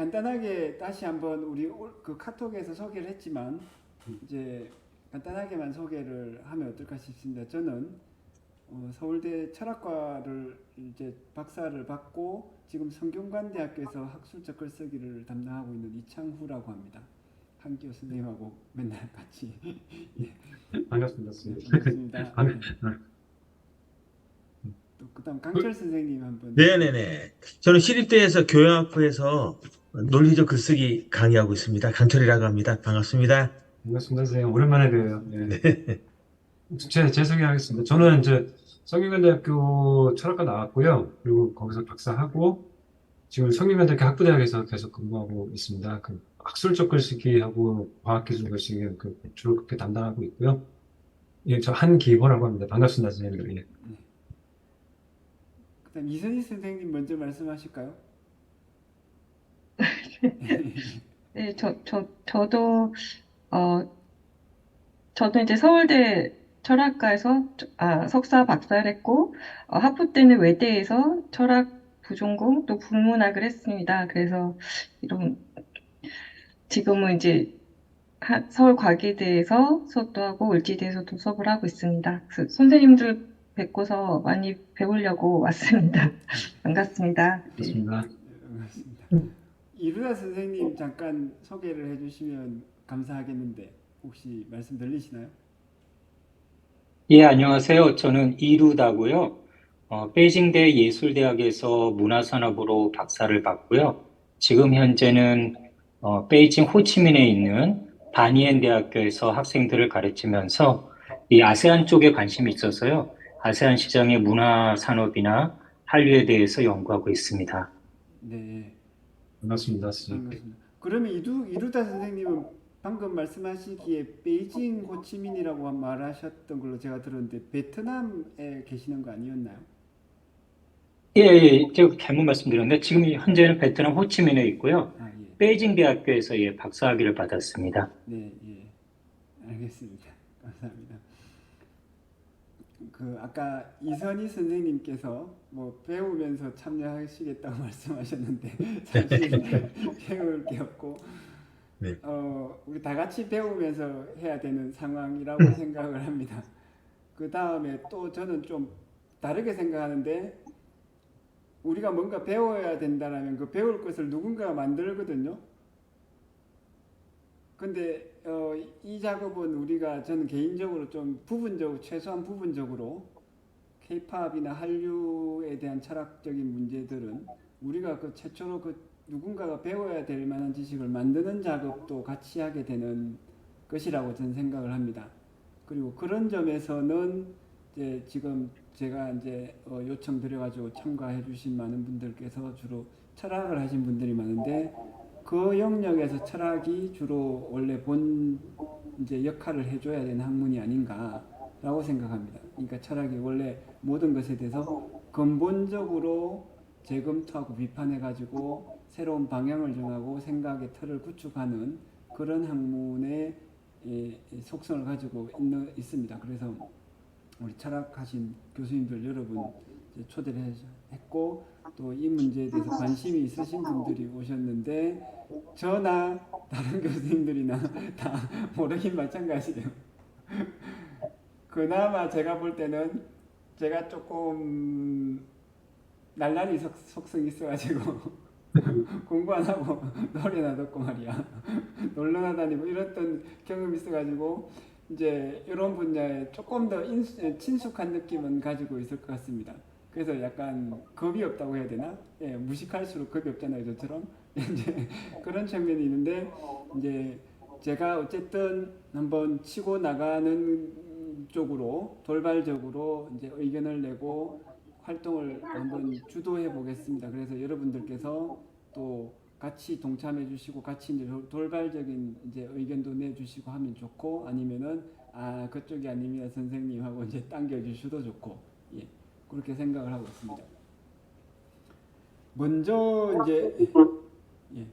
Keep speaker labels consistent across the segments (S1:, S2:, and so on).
S1: 간단하게 다시 한번 우리 그 카톡에서 소개를 했지만 이제 간단하게만 소개를 하면 어떨까 싶습니다. 저는 서울대 철학과를 이제 박사를 받고 지금 성균관대학교에서 학술적 글쓰기를 담당하고 있는 이창후라고 합니다. 한기호 선생님하고 맨날 같이 예,
S2: 반갑습니다,
S1: 네,
S2: 선생님.
S1: 반갑습니다.
S2: 반-
S1: 네. 또 그다음 강철 선생님 한번.
S3: 네네네. 저는 시립대에서 교양학부에서 논리적 글쓰기 강의하고 있습니다. 강철이라고 합니다. 반갑습니다.
S2: 반갑습니다, 선생님. 오랜만에 봬요. 예.
S3: 네.
S2: 제 소개하겠습니다. 저는 이제 성균관대학교 철학과 나왔고요. 그리고 거기서 박사하고 지금 성균관대학교 학부대학에서 계속 근무하고 있습니다. 그 학술적 글쓰기하고 과학기술 글쓰기 주로 그렇게 담당하고 있고요. 예, 저 한기호라고 합니다. 반갑습니다, 선생님. 예.
S1: 그다음 이선희 선생님 먼저 말씀하실까요?
S4: 네, 어, 저도 이제 서울대 철학과에서 석사 박사를 했고, 학부 때는 외대에서 철학 부전공 또 국문학을 했습니다. 그래서 이런, 지금은 이제 서울과기대에서 수업도 하고 을지대에서도 수업을 하고 있습니다. 그래서 선생님들 뵙고서 많이 배우려고 왔습니다. 반갑습니다. 네.
S2: 반갑습니다.
S1: 반갑습니다. 이루다 선생님 잠깐 소개를 해주시면 감사하겠는데 혹시 말씀 들리시나요?
S5: 예, 안녕하세요. 저는 이루다고요. 베이징대 예술대학에서 문화산업으로 박사를 받고요. 지금 현재는 베이징 호치민에 있는 바니엔 대학교에서 학생들을 가르치면서 이 아세안 쪽에 관심이 있어서요. 아세안 시장의 문화산업이나 한류에 대해서 연구하고 있습니다.
S1: 네,
S2: 반갑습니다, 선생님.
S1: 반갑습니다. 그러면 이루다 선생님은 방금 말씀하시기에 베이징 호치민이라고 말하셨던 걸로 제가 들었는데 베트남에 계시는 거 아니었나요?
S5: 예, 예, 제가 잘못 말씀드렸는데 지금 현재는 베트남 호치민에 있고요.
S1: 아, 예.
S5: 베이징 대학교에서 예, 박사학위를 받았습니다.
S1: 네, 예. 알겠습니다. 감사합니다. 그 아까 이선희 선생님께서 뭐 배우면서 참여하시겠다고 말씀하셨는데 사실 배울 게 없고
S3: 네.
S1: 우리 다 같이 배우면서 해야 되는 상황이라고 생각을 합니다. 그 다음에 또 저는 좀 다르게 생각하는데 우리가 뭔가 배워야 된다라면 그 배울 것을 누군가가 만들거든요. 근데 이 작업은 우리가 저는 개인적으로 좀 부분적으로 최소한 부분적으로 K-팝이나 한류에 대한 철학적인 문제들은 우리가 그 최초로 그 누군가가 배워야 될 만한 지식을 만드는 작업도 같이 하게 되는 것이라고 저는 생각을 합니다. 그리고 그런 점에서는 이제 지금 제가 이제 요청드려가지고 참가해 주신 많은 분들께서 주로 철학을 하신 분들이 많은데 그 영역에서 철학이 주로 원래 본 이제 역할을 해줘야 되는 학문이 아닌가라고 생각합니다. 그러니까 철학이 원래 모든 것에 대해서 근본적으로 재검토하고 비판해가지고 새로운 방향을 정하고 생각의 틀을 구축하는 그런 학문의 속성을 가지고 있습니다. 그래서 우리 철학하신 교수님들 여러분 초대를 했고 또 이 문제에 대해서 관심이 있으신 분들이 오셨는데 저나 다른 교수님들이나 다 모르긴 마찬가지예요. 그나마 제가 볼 때는 제가 조금 날라리 속성이 있어가지고 공부 안 하고 노래나 듣고 말이야 놀러나 다니고 이랬던 경험이 있어가지고 이제 이런 분야에 조금 더 친숙한 느낌은 가지고 있을 것 같습니다. 그래서 약간 겁이 없다고 해야 되나? 예, 무식할수록 겁이 없잖아요, 저처럼. 이제 그런 측면이 있는데 이제 제가 어쨌든 한번 치고 나가는 쪽으로 돌발적으로 이제 의견을 내고 활동을 한번 주도해 보겠습니다. 그래서 여러분들께서 또 같이 동참해 주시고 같이 이제 돌발적인 이제 의견도 내 주시고 하면 좋고 아니면은 그쪽이 아닙니다 선생님 하고 이제 당겨 주셔도 좋고 예. 그렇게 생각을 하고 있습니다. 먼저 이제 예.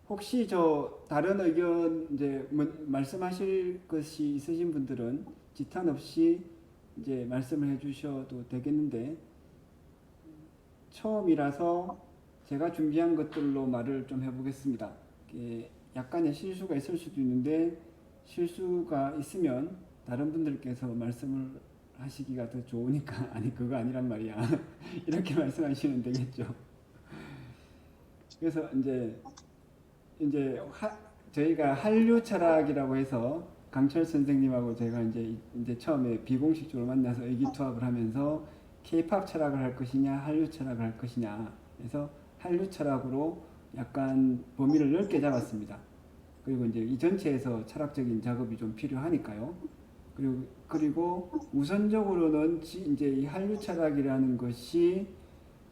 S1: 혹시 저 다른 의견 이제 말씀하실 것이 있으신 분들은 지탄 없이 이제 말씀을 해주셔도 되겠는데 처음이라서 제가 준비한 것들로 말을 좀 해보겠습니다. 약간의 실수가 있을 수도 있는데 실수가 있으면 다른 분들께서 말씀을 하시기가 더 좋으니까 아니 그거 아니란 말이야 이렇게 말씀하시면 되겠죠. 그래서 이제 저희가 한류 철학이라고 해서 강철 선생님하고 제가 이제 처음에 비공식적으로 만나서 의기투합을 하면서 K-팝 철학을 할 것이냐 한류 철학을 할 것이냐 해서 한류 철학으로 약간 범위를 넓게 잡았습니다. 그리고 이제 이 전체에서 철학적인 작업이 좀 필요하니까요. 그리고 우선적으로는 이제 이 한류 철학이라는 것이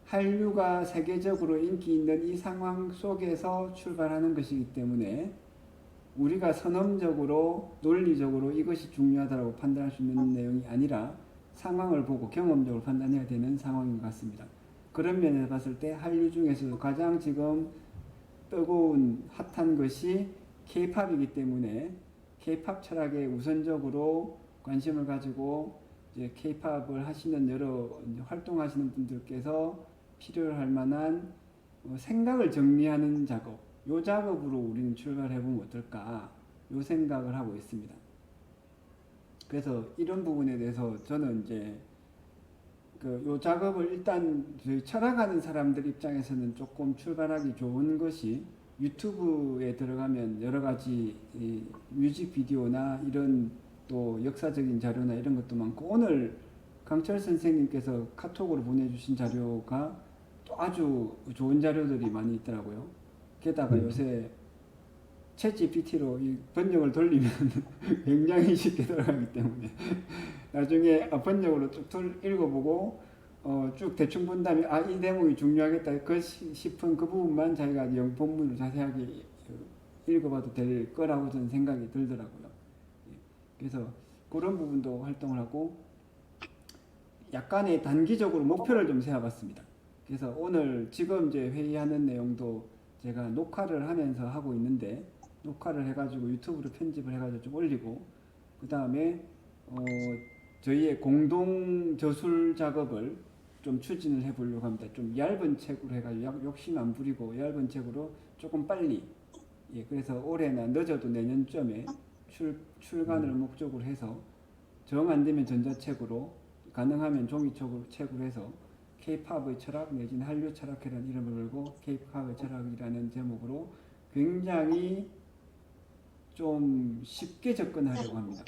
S1: 한류가 세계적으로 인기 있는 이 상황 속에서 출발하는 것이기 때문에 우리가 선언적으로 논리적으로 이것이 중요하다고 판단할 수 있는 내용이 아니라 상황을 보고 경험적으로 판단해야 되는 상황인 것 같습니다. 그런 면에서 봤을 때 한류 중에서도 가장 지금 뜨거운 핫한 것이 K-팝이기 때문에 K-팝 철학에 우선적으로 관심을 가지고 이제 K-팝을 하시는 여러 활동하시는 분들께서 필요로 할 만한 생각을 정리하는 작업, 요 작업으로 우리는 출발해 보면 어떨까, 요 생각을 하고 있습니다. 그래서 이런 부분에 대해서 저는 이제 요 작업을 일단 저희 철학하는 사람들 입장에서는 조금 출발하기 좋은 것이 유튜브에 들어가면 여러 가지 뮤직비디오나 이런 또 역사적인 자료나 이런 것도 많고, 오늘 강철 선생님께서 카톡으로 보내주신 자료가 또 아주 좋은 자료들이 많이 있더라고요. 게다가 요새 챗GPT로 이 번역을 돌리면 굉장히 쉽게 돌아가기 때문에 나중에 번역으로 쭉 읽어보고 쭉 대충 본 다음에 이 대목이 중요하겠다 싶은 그 부분만 자기가 본문으로 자세하게 읽어봐도 될 거라고 저는 생각이 들더라고요. 그래서 그런 부분도 활동을 하고 약간의 단기적으로 목표를 좀 세워봤습니다. 그래서 오늘 지금 이제 회의하는 내용도 제가 녹화를 하면서 하고 있는데, 녹화를 해가지고 유튜브로 편집을 해가지고 좀 올리고, 그 다음에 저희의 공동 저술 작업을 좀 추진을 해보려고 합니다. 좀 얇은 책으로 해가지고 욕심 안 부리고 얇은 책으로 조금 빨리, 그래서 올해나 늦어도 내년쯤에 출간을 목적으로 해서 정 안 되면 전자책으로, 가능하면 종이책으로 해서 K-팝의 철학 내지는 한류 철학이라는 이름을 걸고 K-팝의 철학이라는 제목으로 굉장히 좀 쉽게 접근하려고 합니다.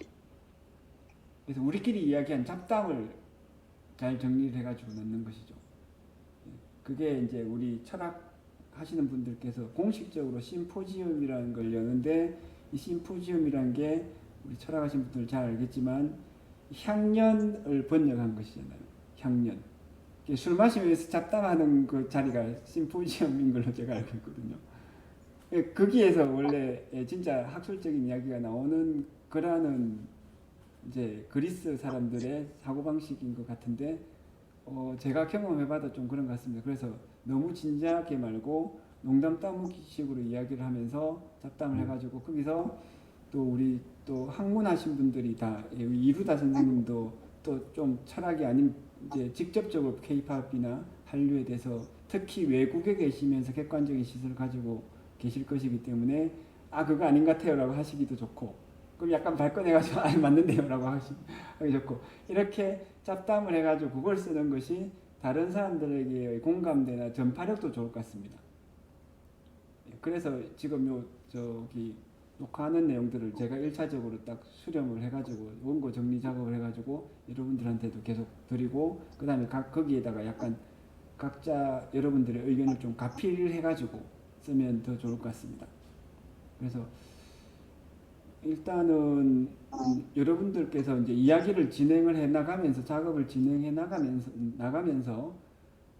S1: 그래서 우리끼리 이야기한 잡담을 잘 정리를 해가지고 넣는 것이죠. 그게 이제 우리 철학 하시는 분들께서 공식적으로 심포지움이라는 걸 여는데, 이 심포지움이라는 게 우리 철학 하시는 분들 잘 알겠지만 향년을 번역한 것이잖아요. 향년. 술 마시면서 잡담하는 그 자리가 심포지움인 걸로 제가 알고 있거든요. 거기에서 원래 진짜 학술적인 이야기가 나오는 거라는 이제 그리스 사람들의 사고방식인 것 같은데, 제가 경험해봐도 좀 그런 것 같습니다. 그래서 너무 진지하게 말고 농담 따먹기식으로 이야기를 하면서 잡담을 해가지고, 거기서 또 우리 또 학문하신 분들이 다, 이루다 선생님도 또 좀 철학이 아닌 이제 직접적으로 K-팝이나 한류에 대해서 특히 외국에 계시면서 객관적인 시선을 가지고 계실 것이기 때문에 그거 아닌 것 같아요 라고 하시기도 좋고, 그럼 약간 발끈해가지고 맞는데요 라고 하기 좋고, 이렇게 잡담을 해가지고 그걸 쓰는 것이 다른 사람들에게 공감대나 전파력도 좋을 것 같습니다. 그래서 지금 저기 녹화하는 내용들을 제가 1차적으로 딱 수렴을 해가지고 원고 정리 작업을 해가지고 여러분들한테도 계속 드리고, 그 다음에 거기에다가 약간 각자 여러분들의 의견을 좀 가필해가지고 쓰면 더 좋을 것 같습니다. 그래서 일단은 여러분들께서 이제 이야기를 진행을 해 나가면서, 작업을 진행해 나가면서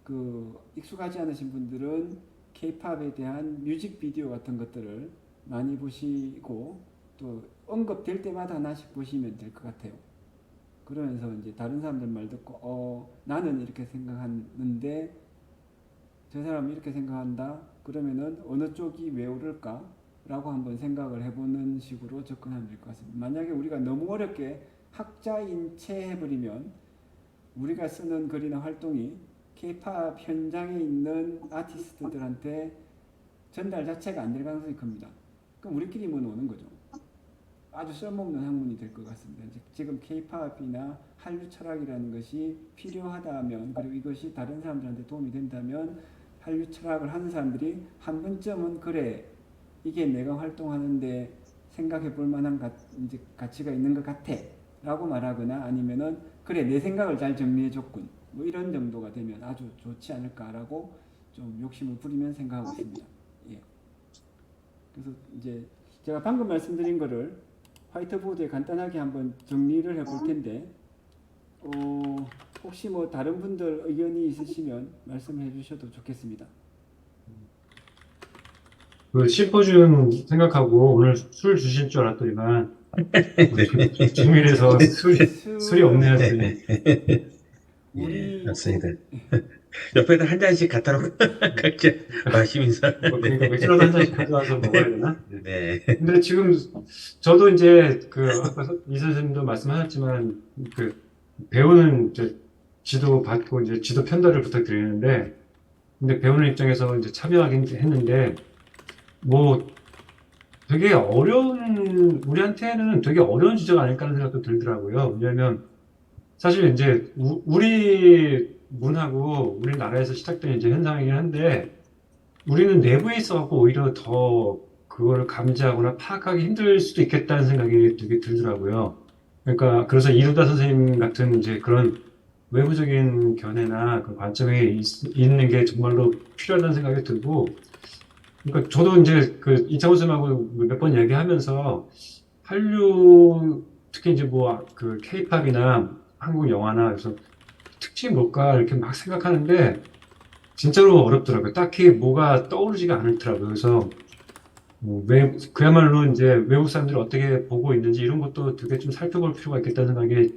S1: 그 익숙하지 않으신 분들은 K-팝에 대한 뮤직비디오 같은 것들을 많이 보시고 또 언급될 때마다 하나씩 보시면 될 것 같아요. 그러면서 이제 다른 사람들 말 듣고 나는 이렇게 생각하는데 저 사람이 이렇게 생각한다. 그러면은 어느 쪽이 왜 옳을까? 라고 한번 생각을 해보는 식으로 접근하면 될 것 같습니다. 만약에 우리가 너무 어렵게 학자인 채 해버리면 우리가 쓰는 글이나 활동이 K-팝 현장에 있는 아티스트들한테 전달 자체가 안 될 가능성이 큽니다. 그럼 우리끼리만 오는 거죠. 아주 쓸모없는 학문이 될 것 같습니다. 지금 K-팝이나 한류 철학이라는 것이 필요하다면, 그리고 이것이 다른 사람들한테 도움이 된다면 한류 철학을 하는 사람들이 한 번쯤은 그래, 이게 내가 활동하는데 생각해 볼 만한 이제 가치가 있는 것 같아 라고 말하거나, 아니면은 그래 내 생각을 잘 정리해 줬군, 뭐 이런 정도가 되면 아주 좋지 않을까라고 좀 욕심을 부리면 생각하고 있습니다. 예. 그래서 이제 제가 방금 말씀드린 거를 화이트보드에 간단하게 한번 정리를 해볼 텐데, 혹시 뭐 다른 분들 의견이 있으시면 말씀해 주셔도 좋겠습니다.
S2: 그 심포지움 생각하고 오늘 술 주실 줄 알았더니만 중일에서 술이 없네요. 술이.
S1: 우리
S3: 맞습니다. 옆에다 한 잔씩 갖다 놓고 각자 마시면서.
S2: 뭐 그러니까 맥주라도 한 잔씩 가져와서 먹어야 되나?
S3: 네.
S2: 근데 지금 저도 이제 그 아까 이 선생님도 말씀하셨지만 그 배우는 이제 지도 받고 이제 지도 편달을 부탁드리는데, 근데 배우는 입장에서 이제 참여하긴 했는데 뭐 되게 어려운, 우리한테는 되게 어려운 주제가 아닐까 하는 생각도 들더라고요. 왜냐하면 사실 이제 우리 문하고 우리나라에서 시작된 이제 현상이긴 한데, 우리는 내부에 있어갖고 오히려 더 그거를 감지하거나 파악하기 힘들 수도 있겠다는 생각이 되게 들더라고요. 그러니까 그래서 이루다 선생님 같은 이제 그런 외부적인 견해나 그 관점이 있는 게 정말로 필요하다는 생각이 들고, 그러니까 저도 이제 그 이창호 선생님하고 몇 번 얘기하면서 한류, 특히 이제 뭐 그 K-팝이나 한국 영화나 그래서 특징이 뭘까 이렇게 막 생각하는데 진짜로 어렵더라고요. 딱히 뭐가 떠오르지가 않더라고요. 그래서 그야말로 이제 외국 사람들이 어떻게 보고 있는지 이런 것도 되게 좀 살펴볼 필요가 있겠다는 생각이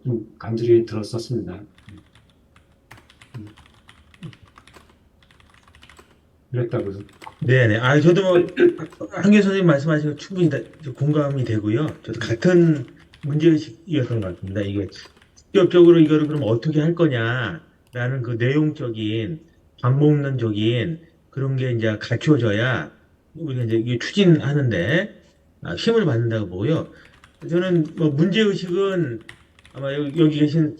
S2: 좀 간절히 들었었습니다. 그랬다고요.
S3: 네네. 아, 저도 뭐, 한교 선생님 말씀하신 거 충분히 공감이 되고요. 저도 같은 문제의식이었던 것 같습니다. 이게, 직접적으로 이거를 그럼 어떻게 할 거냐라는 그 내용적인, 방법론적인 그런 게 이제 갖추어져야 우리가 이제 이게 추진하는데 힘을 받는다고 보고요. 저는 뭐 문제의식은 아마 여기 계신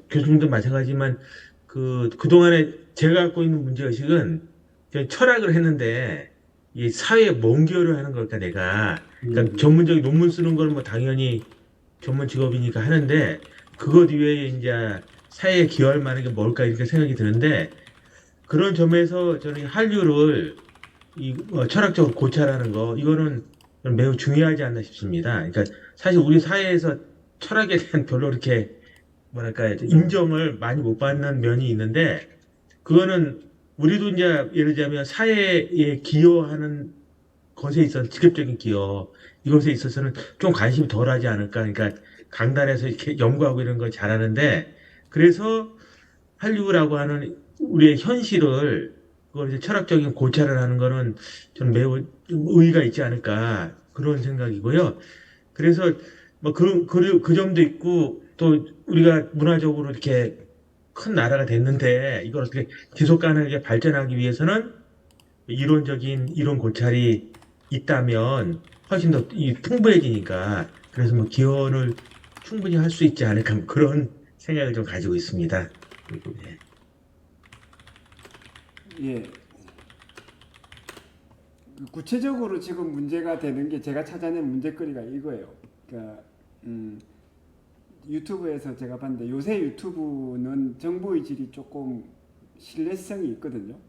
S3: 교수님도 마찬가지지만 그동안에 제가 갖고 있는 문제의식은 그냥 철학을 했는데 이 사회에 뭔 기여를 하는 걸까 내가. 그러니까 전문적인 논문 쓰는 걸 뭐 당연히 전문 직업이니까 하는데 그것 이외에 이제 사회에 기여할 만한 게 뭘까 이렇게 생각이 드는데, 그런 점에서 저는 한류를 철학적으로 고찰하는 거 이거는 매우 중요하지 않나 싶습니다. 그러니까 사실 우리 사회에서 철학에 대한 별로 이렇게 뭐랄까 인정을 많이 못 받는 면이 있는데, 그거는 우리도 이제 예를 들자면 사회에 기여하는 것에 있어서 직접적인 기여 이것에 있어서는 좀 관심이 덜하지 않을까. 그러니까 강단에서 이렇게 연구하고 이런 걸 잘하는데, 그래서 한류라고 하는 우리의 현실을 그걸 이제 철학적인 고찰을 하는 거는 저는 매우 좀 의의가 있지 않을까 그런 생각이고요. 그래서 뭐 그 점도 있고, 또 우리가 문화적으로 이렇게 큰 나라가 됐는데 이걸 어떻게 지속 가능하게 발전하기 위해서는 이론적인 이론 고찰이 있다면 훨씬 더 풍부해지니까, 그래서 뭐 기여를 충분히 할 수 있지 않을까 뭐 그런 생각을 좀 가지고 있습니다. 네.
S1: 예. 구체적으로 지금 문제가 되는 게, 제가 찾아낸 문제거리가 이거예요. 그러니까 유튜브에서 제가 봤는데 요새 유튜브는 정보의 질이 조금 신뢰성이 있거든요.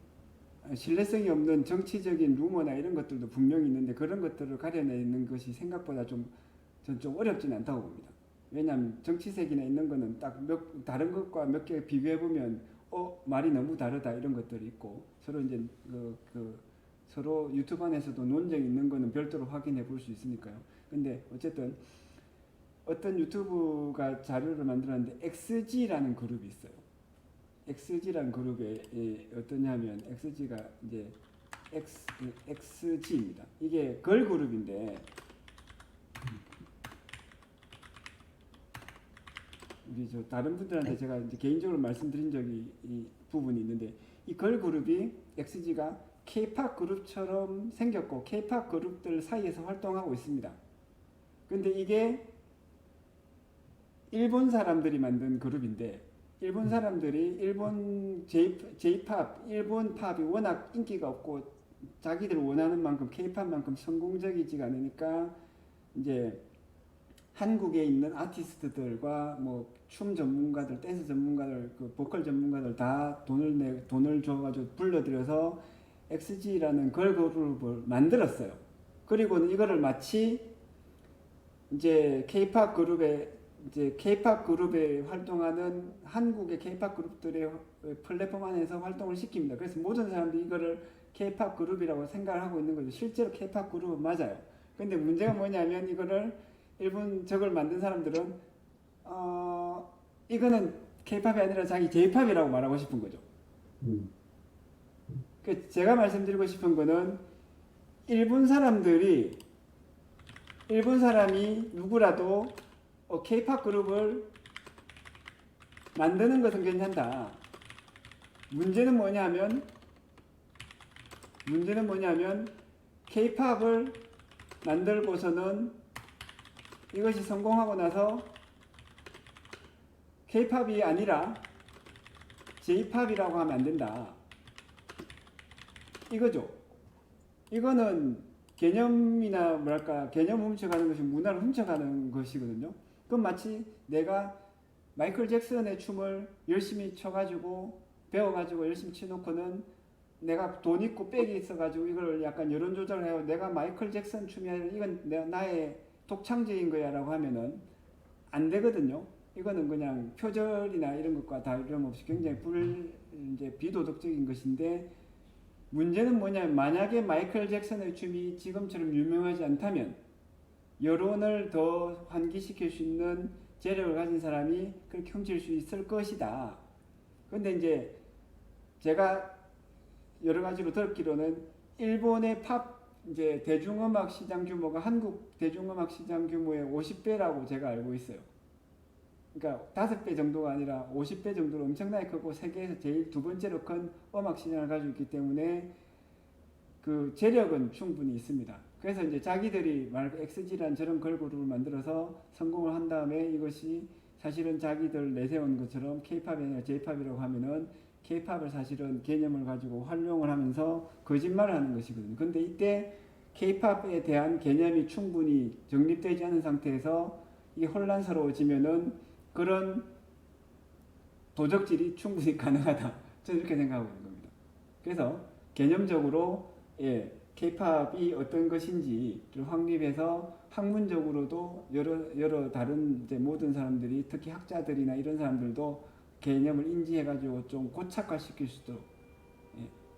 S1: 신뢰성이 없는 정치적인 루머나 이런 것들도 분명히 있는데, 그런 것들을 가려내는 것이 생각보다 좀 어렵지는 않다고 봅니다. 왜냐하면 정치색이나 있는 거는 딱 다른 것과 몇 개 비교해 보면 말이 너무 다르다 이런 것들이 있고, 서로 이제 서로 유튜브 안에서도 논쟁이 있는 거는 별도로 확인해 볼 수 있으니까요. 근데 어쨌든 어떤 유튜브가 자료를 만들었는데 XG라는 그룹이 있어요. XG라는 그룹에 어떠냐면, XG가 이제 XG입니다. 이게 걸 그룹인데 우리 저 다른 분들한테 제가 이제 개인적으로 말씀드린 적이 이 부분이 있는데 이 걸그룹이 XG가 K-팝 그룹처럼 생겼고 K-팝 그룹들 사이에서 활동하고 있습니다. 근데 이게 일본 사람들이 만든 그룹인데 일본 사람들이 일본 J-팝, 일본 팝이 워낙 인기가 없고 자기들 원하는 만큼 K-팝만큼 성공적이지가 않으니까 이제 한국에 있는 아티스트들과 뭐 춤 전문가들, 댄스 전문가들, 그 보컬 전문가들 다 돈을 줘가지고 불러들여서 XG라는 걸그룹을 만들었어요. 그리고는 이거를 마치 이제 K-팝 그룹에 활동하는 한국의 K-팝 그룹들의 플랫폼 안에서 활동을 시킵니다. 그래서 모든 사람들이 이거를 K-팝 그룹이라고 생각을 하고 있는 거죠. 실제로 K-팝 그룹은 맞아요. 근데 문제가 뭐냐면 이거를 일본 저걸 만든 사람들은 이거는 K-팝이 아니라 자기 J-팝이라고 말하고 싶은 거죠. 그 제가 말씀드리고 싶은 거는 일본 사람이 누구라도 K-팝 그룹을 만드는 것은 괜찮다. 문제는 뭐냐면 K-팝을 만들고서는 이것이 성공하고 나서 K-팝이 아니라 J-팝이라고 하면 안 된다. 이거죠. 이거는 개념이나 개념 훔쳐가는 것이 문화를 훔쳐가는 것이거든요. 그건 마치 내가 마이클 잭슨의 춤을 열심히 춰가지고 배워가지고 열심히 쳐놓고는 내가 돈 있고 백이 있어가지고 이걸 약간 여론 조절을 해요. 내가 마이클 잭슨 춤이 아니라 이건 나의 독창적인 거야라고 하면은 안 되거든요. 이거는 그냥 표절이나 이런 것과 다름없이 굉장히 비도덕적인 것인데 문제는 뭐냐면 만약에 마이클 잭슨의 춤이 지금처럼 유명하지 않다면 여론을 더 환기시킬 수 있는 재력을 가진 사람이 그렇게 훔칠 수 있을 것이다. 근데 이제 제가 여러 가지로 들었기로는 일본의 팝 이제 대중음악 시장 규모가 한국 대중음악 시장 규모의 50배라고 제가 알고 있어요. 그러니까 5배 정도가 아니라 50배 정도로 엄청나게 크고 세계에서 제일 두 번째로 큰 음악 시장을 가지고 있기 때문에 그 재력은 충분히 있습니다. 그래서 이제 자기들이 XG라는 저런 걸그룹을 만들어서 성공을 한 다음에 이것이 사실은 자기들 내세운 것처럼 K-팝이 아니라 J-팝이라고 하면은 K-팝을 사실은 개념을 가지고 활용을 하면서 거짓말을 하는 것이거든요. 근데 이때 K-팝에 대한 개념이 충분히 정립되지 않은 상태에서 이게 혼란스러워지면은 그런 도적질이 충분히 가능하다. 저는 이렇게 생각하고 있는 겁니다. 그래서 개념적으로 K-팝이 어떤 것인지를 확립해서 학문적으로도 여러 다른 이제 모든 사람들이 특히 학자들이나 이런 사람들도 개념을 인지해가지고 좀 고착화시킬 수 있도록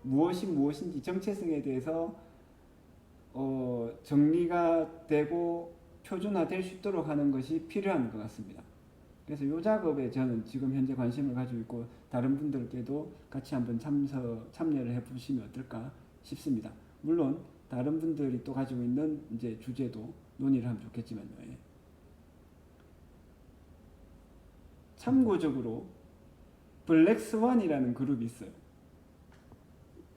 S1: 무엇이 무엇인지 정체성에 대해서 정리가 되고 표준화될 수 있도록 하는 것이 필요한 것 같습니다. 그래서 이 작업에 저는 지금 현재 관심을 가지고 있고 다른 분들께도 같이 한번 참여를 해보시면 어떨까 싶습니다. 물론 다른 분들이 또 가지고 있는 이제 주제도 논의를 하면 좋겠지만요. 참고적으로 블랙스완이라는 그룹이 있어요.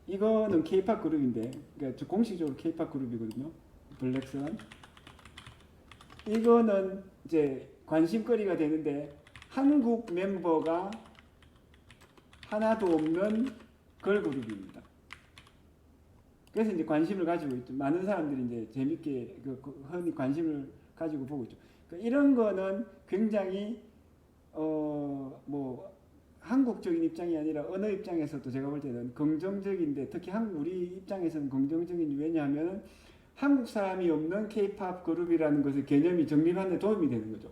S1: 이거는 K-팝 그룹인데, 그러니까 공식적으로 K-팝 그룹이거든요. 블랙스완. 이거는 이제 관심거리가 되는데 한국 멤버가 하나도 없는 걸그룹입니다. 그래서 이제 관심을 가지고 있죠. 많은 사람들이 이제 재밌게 흔히 관심을 가지고 보고 있죠. 그러니까 이런 거는 굉장히 한국적인 입장이 아니라 어느 입장에서도 제가 볼 때는 긍정적인데 특히 우리 입장에서는 긍정적인 왜냐하면 한국 사람이 없는 K-팝 그룹이라는 것의 개념이 정립하는 데 도움이 되는 거죠.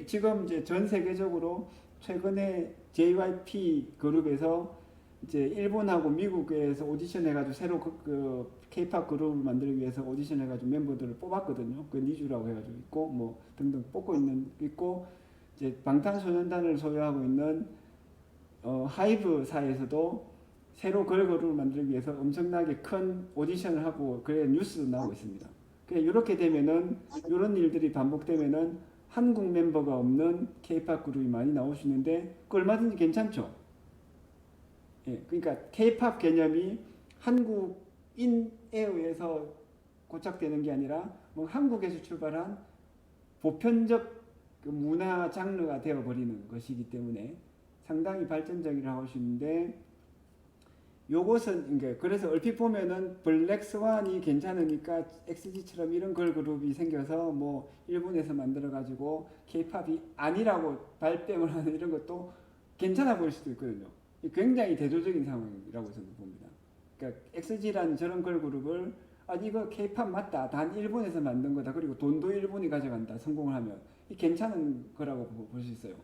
S1: 지금 이제 전 세계적으로 최근에 JYP 그룹에서 이제 일본하고 미국에서 오디션 해가지고 새로 그 K-팝 그룹을 만들기 위해서 오디션 해가지고 멤버들을 뽑았거든요. 그 니주라고 해가지고 있고 뭐 등등 뽑고 있고 이제 방탄소년단을 소유하고 있는 하이브사에서도 새로 걸그룹을 만들기 위해서 엄청나게 큰 오디션을 하고 그래 뉴스도 나오고 있습니다. 그래 이렇게 되면은 이런 일들이 반복되면은 한국 멤버가 없는 K-팝 그룹이 많이 나오시는데 그 얼마든지 괜찮죠. 예, 그러니까 K-팝 개념이 한국인에 의해서 고착되는 게 아니라 뭐 한국에서 출발한 보편적 그 문화 장르가 되어버리는 것이기 때문에 상당히 발전적이라고 할 수 있는데 요것은 그러니까 그래서 얼핏 보면은 블랙스완이 괜찮으니까 XG처럼 이런 걸그룹이 생겨서 뭐 일본에서 만들어 가지고 K-팝이 아니라고 발뺌을 하는 이런 것도 괜찮아 보일 수도 있거든요. 굉장히 대조적인 상황이라고 저는 봅니다. 그러니까 XG라는 저런 걸그룹을 이거 K-팝 맞다. 단 일본에서 만든 거다. 그리고 돈도 일본이 가져간다. 성공을 하면 이 괜찮은 거라고 볼 수 있어요.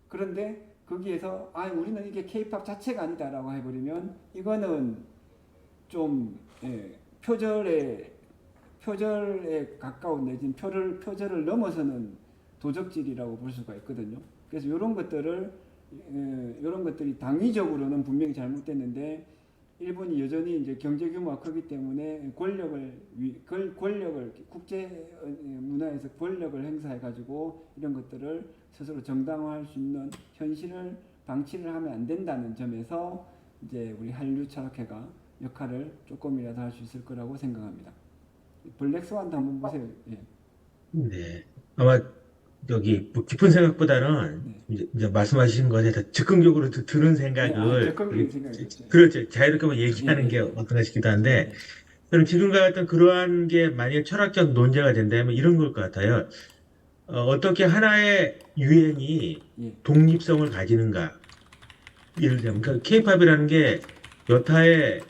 S1: 그런데 거기에서 우리는 이게 K-팝 자체가 아니다라고 해버리면 이거는 좀 표절에 가까운 내지는 표절을 넘어서는 도적질이라고 볼 수가 있거든요. 그래서 이런 것들이 당위적으로는 분명히 잘못됐는데 일본이 여전히 이제 경제 규모가 크기 때문에 권력을 국제 문화에서 권력을 행사해 가지고 이런 것들을 스스로 정당화할 수 있는 현실을 방치를 하면 안 된다는 점에서 이제 우리 한류 철학회가 역할을 조금이라도 할 수 있을 거라고 생각합니다. 블랙스완도 한번 보세요. 예.
S3: 네. 아마 여기 뭐 깊은 생각보다는 이제 말씀하신 것에 더 즉흥적으로 드는 생각을
S1: 적극적인 생각이죠.
S3: 그렇죠. 자유롭게 뭐 얘기하는
S1: 예,
S3: 게
S1: 예.
S3: 어떤가 싶기도 한데
S1: 예.
S3: 저는 지금과 같은 그러한 게 만약에 철학적 논제가 된다면 이런 걸 것 같아요. 어떻게 하나의 유행이
S1: 예.
S3: 독립성을 가지는가. 예를 들면 그러니까 K-팝이라는 게 여타의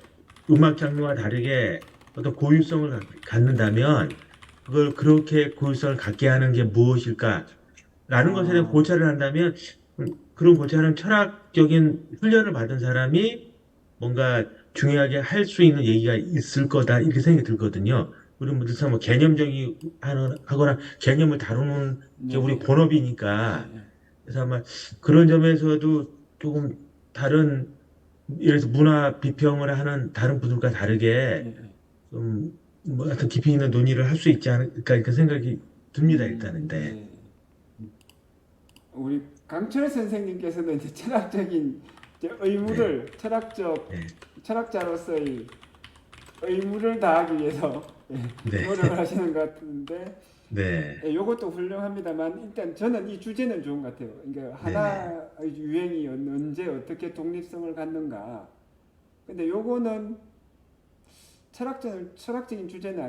S3: 음악 장르와 다르게 어떤 고유성을 갖는다면 그걸 그렇게 고유성을 갖게 하는 게 무엇일까라는 것에 대한 고찰을 한다면 그런 고찰은 철학적인 훈련을 받은 사람이 뭔가 중요하게 할 수 있는 얘기가 있을 거다 이렇게 생각이 들거든요. 우리 뭐 늘상 뭐 개념적이 하거나 개념을 다루는 게 우리 본업이니까 그래서 아마 그런 점에서도 조금 다른 예를 들어서 문화 비평을 하는 다른 분들과 다르게 좀 뭐 하여튼 깊이 있는 논의를 할 수 있지 않을까 이렇게 생각이 듭니다 일단은. 네.
S1: 우리 강철 선생님께서는 이제 철학적인 이제 의무를
S3: 네.
S1: 철학자로서의 의무를 다하기 위해서
S3: 네.
S1: 노력을 하시는 것 같은데
S3: 네.
S1: 이것도 훌륭합니다만 일단 저는 이 주제는 좋은 것 같아요. 그러니까 하나의 유행이 언제 어떻게 독립성을 갖는가. 근데 요거는 철학적인 주제는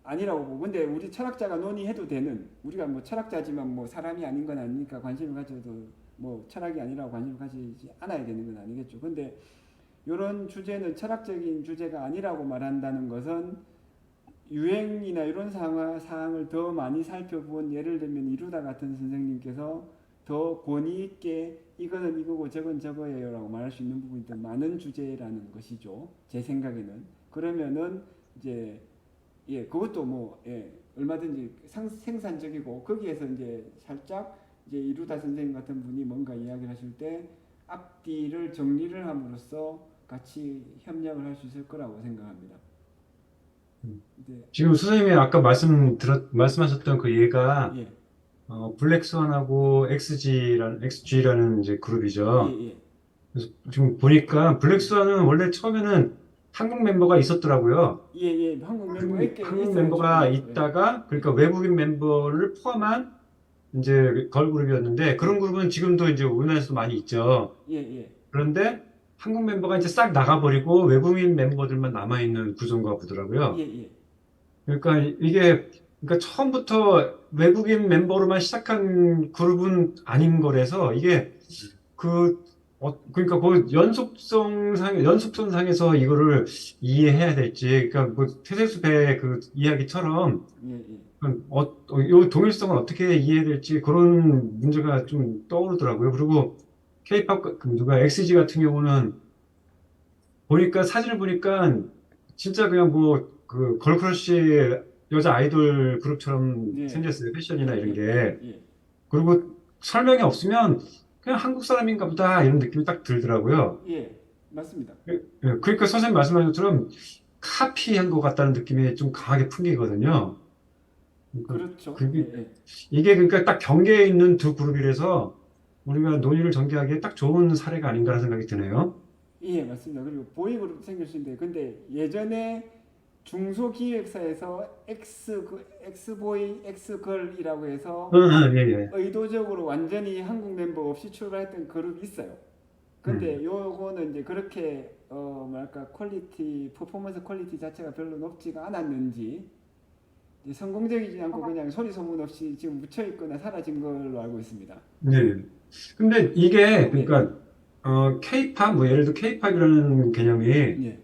S1: 아니라고 보고 근데 우리 철학자가 논의해도 되는 우리가 뭐 철학자지만 뭐 사람이 아닌 건 아니니까 관심을 가져도 뭐 철학이 아니라고 관심을 가지지 않아야 되는 건 아니겠죠. 근데 이런 주제는 철학적인 주제가 아니라고 말한다는 것은 유행이나 이런 사항을 더 많이 살펴본 예를 들면 이루다 같은 선생님께서 더 권위 있게 이거는 이거고 저건 저거예요 라고 말할 수 있는 부분이 더 많은 주제라는 것이죠. 제 생각에는. 그러면은 이제 그것도 뭐 얼마든지 생산적이고 거기에서 이제 살짝 이제 이루다 선생님 같은 분이 뭔가 이야기를 하실 때 앞뒤를 정리를 함으로써 같이 협력을 할 수 있을 거라고 생각합니다.
S2: 지금 선생님이 아까 말씀하셨던 그 얘가 블랙스완하고 XG라는 이제 그룹이죠. 그래서 지금 보니까 블랙스완은 원래 처음에는 한국 멤버가 있었더라고요. 한국 멤버가 있다가 그러니까 외국인 멤버를 포함한 이제 걸그룹이었는데 그런 그룹은 지금도 이제 우리나라에서 많이 있죠. 그런데 한국 멤버가 이제 싹 나가버리고 외국인 멤버들만 남아있는 구조인가 보더라고요. 그러니까 이게 그러니까 처음부터 외국인 멤버로만 시작한 그룹은 아닌 거라서 이게 그러니까 그 연속선상에서 이거를 이해해야 될지 그러니까 뭐 태세수배 그 이야기처럼 요 동일성을 어떻게 이해해야 될지 그런 문제가 좀 떠오르더라고요. 그리고 K-팝 XG 같은 경우는 사진을 보니까 진짜 그냥 뭐 그 걸크러쉬 여자 아이돌 그룹처럼 생겼어요. 패션이나 이런 게. 그리고 설명이 없으면 그냥 한국 사람인가 보다 이런 느낌이 딱 들더라고요.
S1: 맞습니다.
S2: 그러니까 선생님 말씀하신 것처럼 카피한 것 같다는 느낌이 좀 강하게 풍기거든요. 그러니까
S1: 그렇죠.
S2: 그게
S1: 예,
S2: 이게 그러니까 딱 경계에 있는 두 그룹이라서 우리가 논의를 전개하기에 딱 좋은 사례가 아닌가라는 생각이 드네요.
S1: 예, 맞습니다. 그리고 보이그룹 생길 수 있는데, 근데 예전에 중소기획사에서 엑스보이, 엑스걸이라고 해서
S2: 예, 예.
S1: 의도적으로 완전히 한국 멤버 없이 출발했던 그룹이 있어요. 근데 요거는 이제 그렇게 뭐랄까 퀄리티, 퍼포먼스 퀄리티 자체가 별로 높지가 않았는지 이제 성공적이지 않고 그냥 소리 소문 없이 지금 묻혀 있거나 사라진 걸로 알고 있습니다.
S2: 네. 근데 이게
S1: 예,
S2: 그러니까 K-팝 뭐 예를 들어 K-팝이라는 개념이
S1: 예.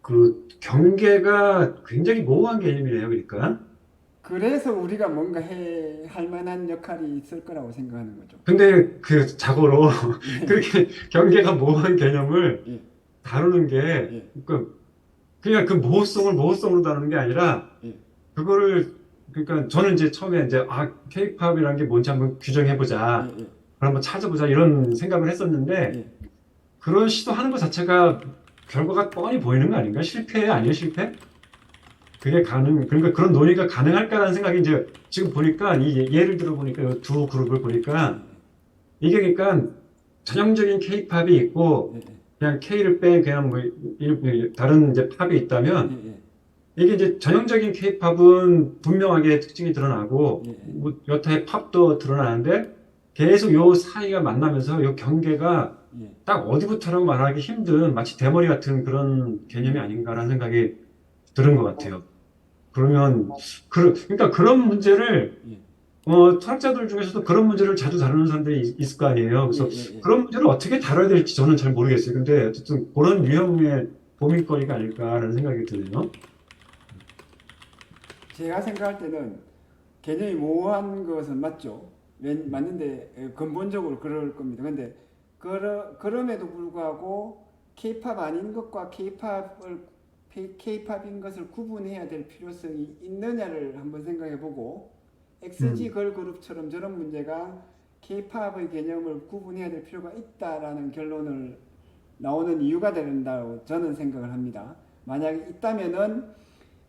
S2: 그 경계가 굉장히 모호한 개념이래요. 그러니까.
S1: 그래서 우리가 뭔가 할 만한 역할이 있을 거라고 생각하는 거죠.
S2: 근데 그 자고로 그렇게 경계가 모호한 개념을
S1: 예,
S2: 다루는 게
S1: 예,
S2: 그냥 그 모호성으로 다루는 게 아니라
S1: 예,
S2: 그거를 그러니까 저는 이제 처음에 이제 K-팝이라는 게 뭔지 한번 규정해 보자.
S1: 예, 예,
S2: 한번 찾아보자 이런 생각을 했었는데
S1: 예.
S2: 그런 시도하는 것 자체가 결과가 뻔히 보이는 거 아닌가? 실패 아니에요, 실패? 그러니까 그런 논의가 가능할까라는 생각이 이제 지금 보니까 이 예를 들어 보니까 이 두 그룹을 보니까 이게 그러니까 전형적인 K-팝이 있고
S1: 예,
S2: 그냥 K를 뺀 그냥 뭐 다른 이제 팝이 있다면
S1: 예, 예,
S2: 이게 이제 전형적인 K-팝은 분명하게 특징이 드러나고
S1: 예, 예,
S2: 뭐 여타의 팝도 드러나는데 계속 요 사이가 만나면서 요 경계가
S1: 예.
S2: 딱 어디부터라고 말하기 힘든 마치 대머리 같은 그런 개념이 아닌가라는 생각이 들은 것 같아요. 그러면 그러니까 그런 문제를
S1: 예.
S2: 철학자들 중에서도 그런 문제를 자주 다루는 사람들이 있을 거 아니에요.
S1: 예,
S2: 그래서
S1: 예, 예.
S2: 그런 문제를 어떻게 다뤄야 될지 저는 잘 모르겠어요. 근데 어쨌든 그런 유형의 고민거리가 아닐까라는 생각이 드네요.
S1: 제가 생각할 때는 개념이 모호한 것은 맞죠. 맞는데 근본적으로 그럴 겁니다. 근데 그럼에도 불구하고 K-팝 아닌 것과 K-팝인 것을 구분해야 될 필요성이 있느냐를 한번 생각해보고 XG 걸 그룹처럼 저런 문제가 K-팝의 개념을 구분해야 될 필요가 있다라는 결론을 나오는 이유가 된다고 저는 생각을 합니다. 만약에 있다면은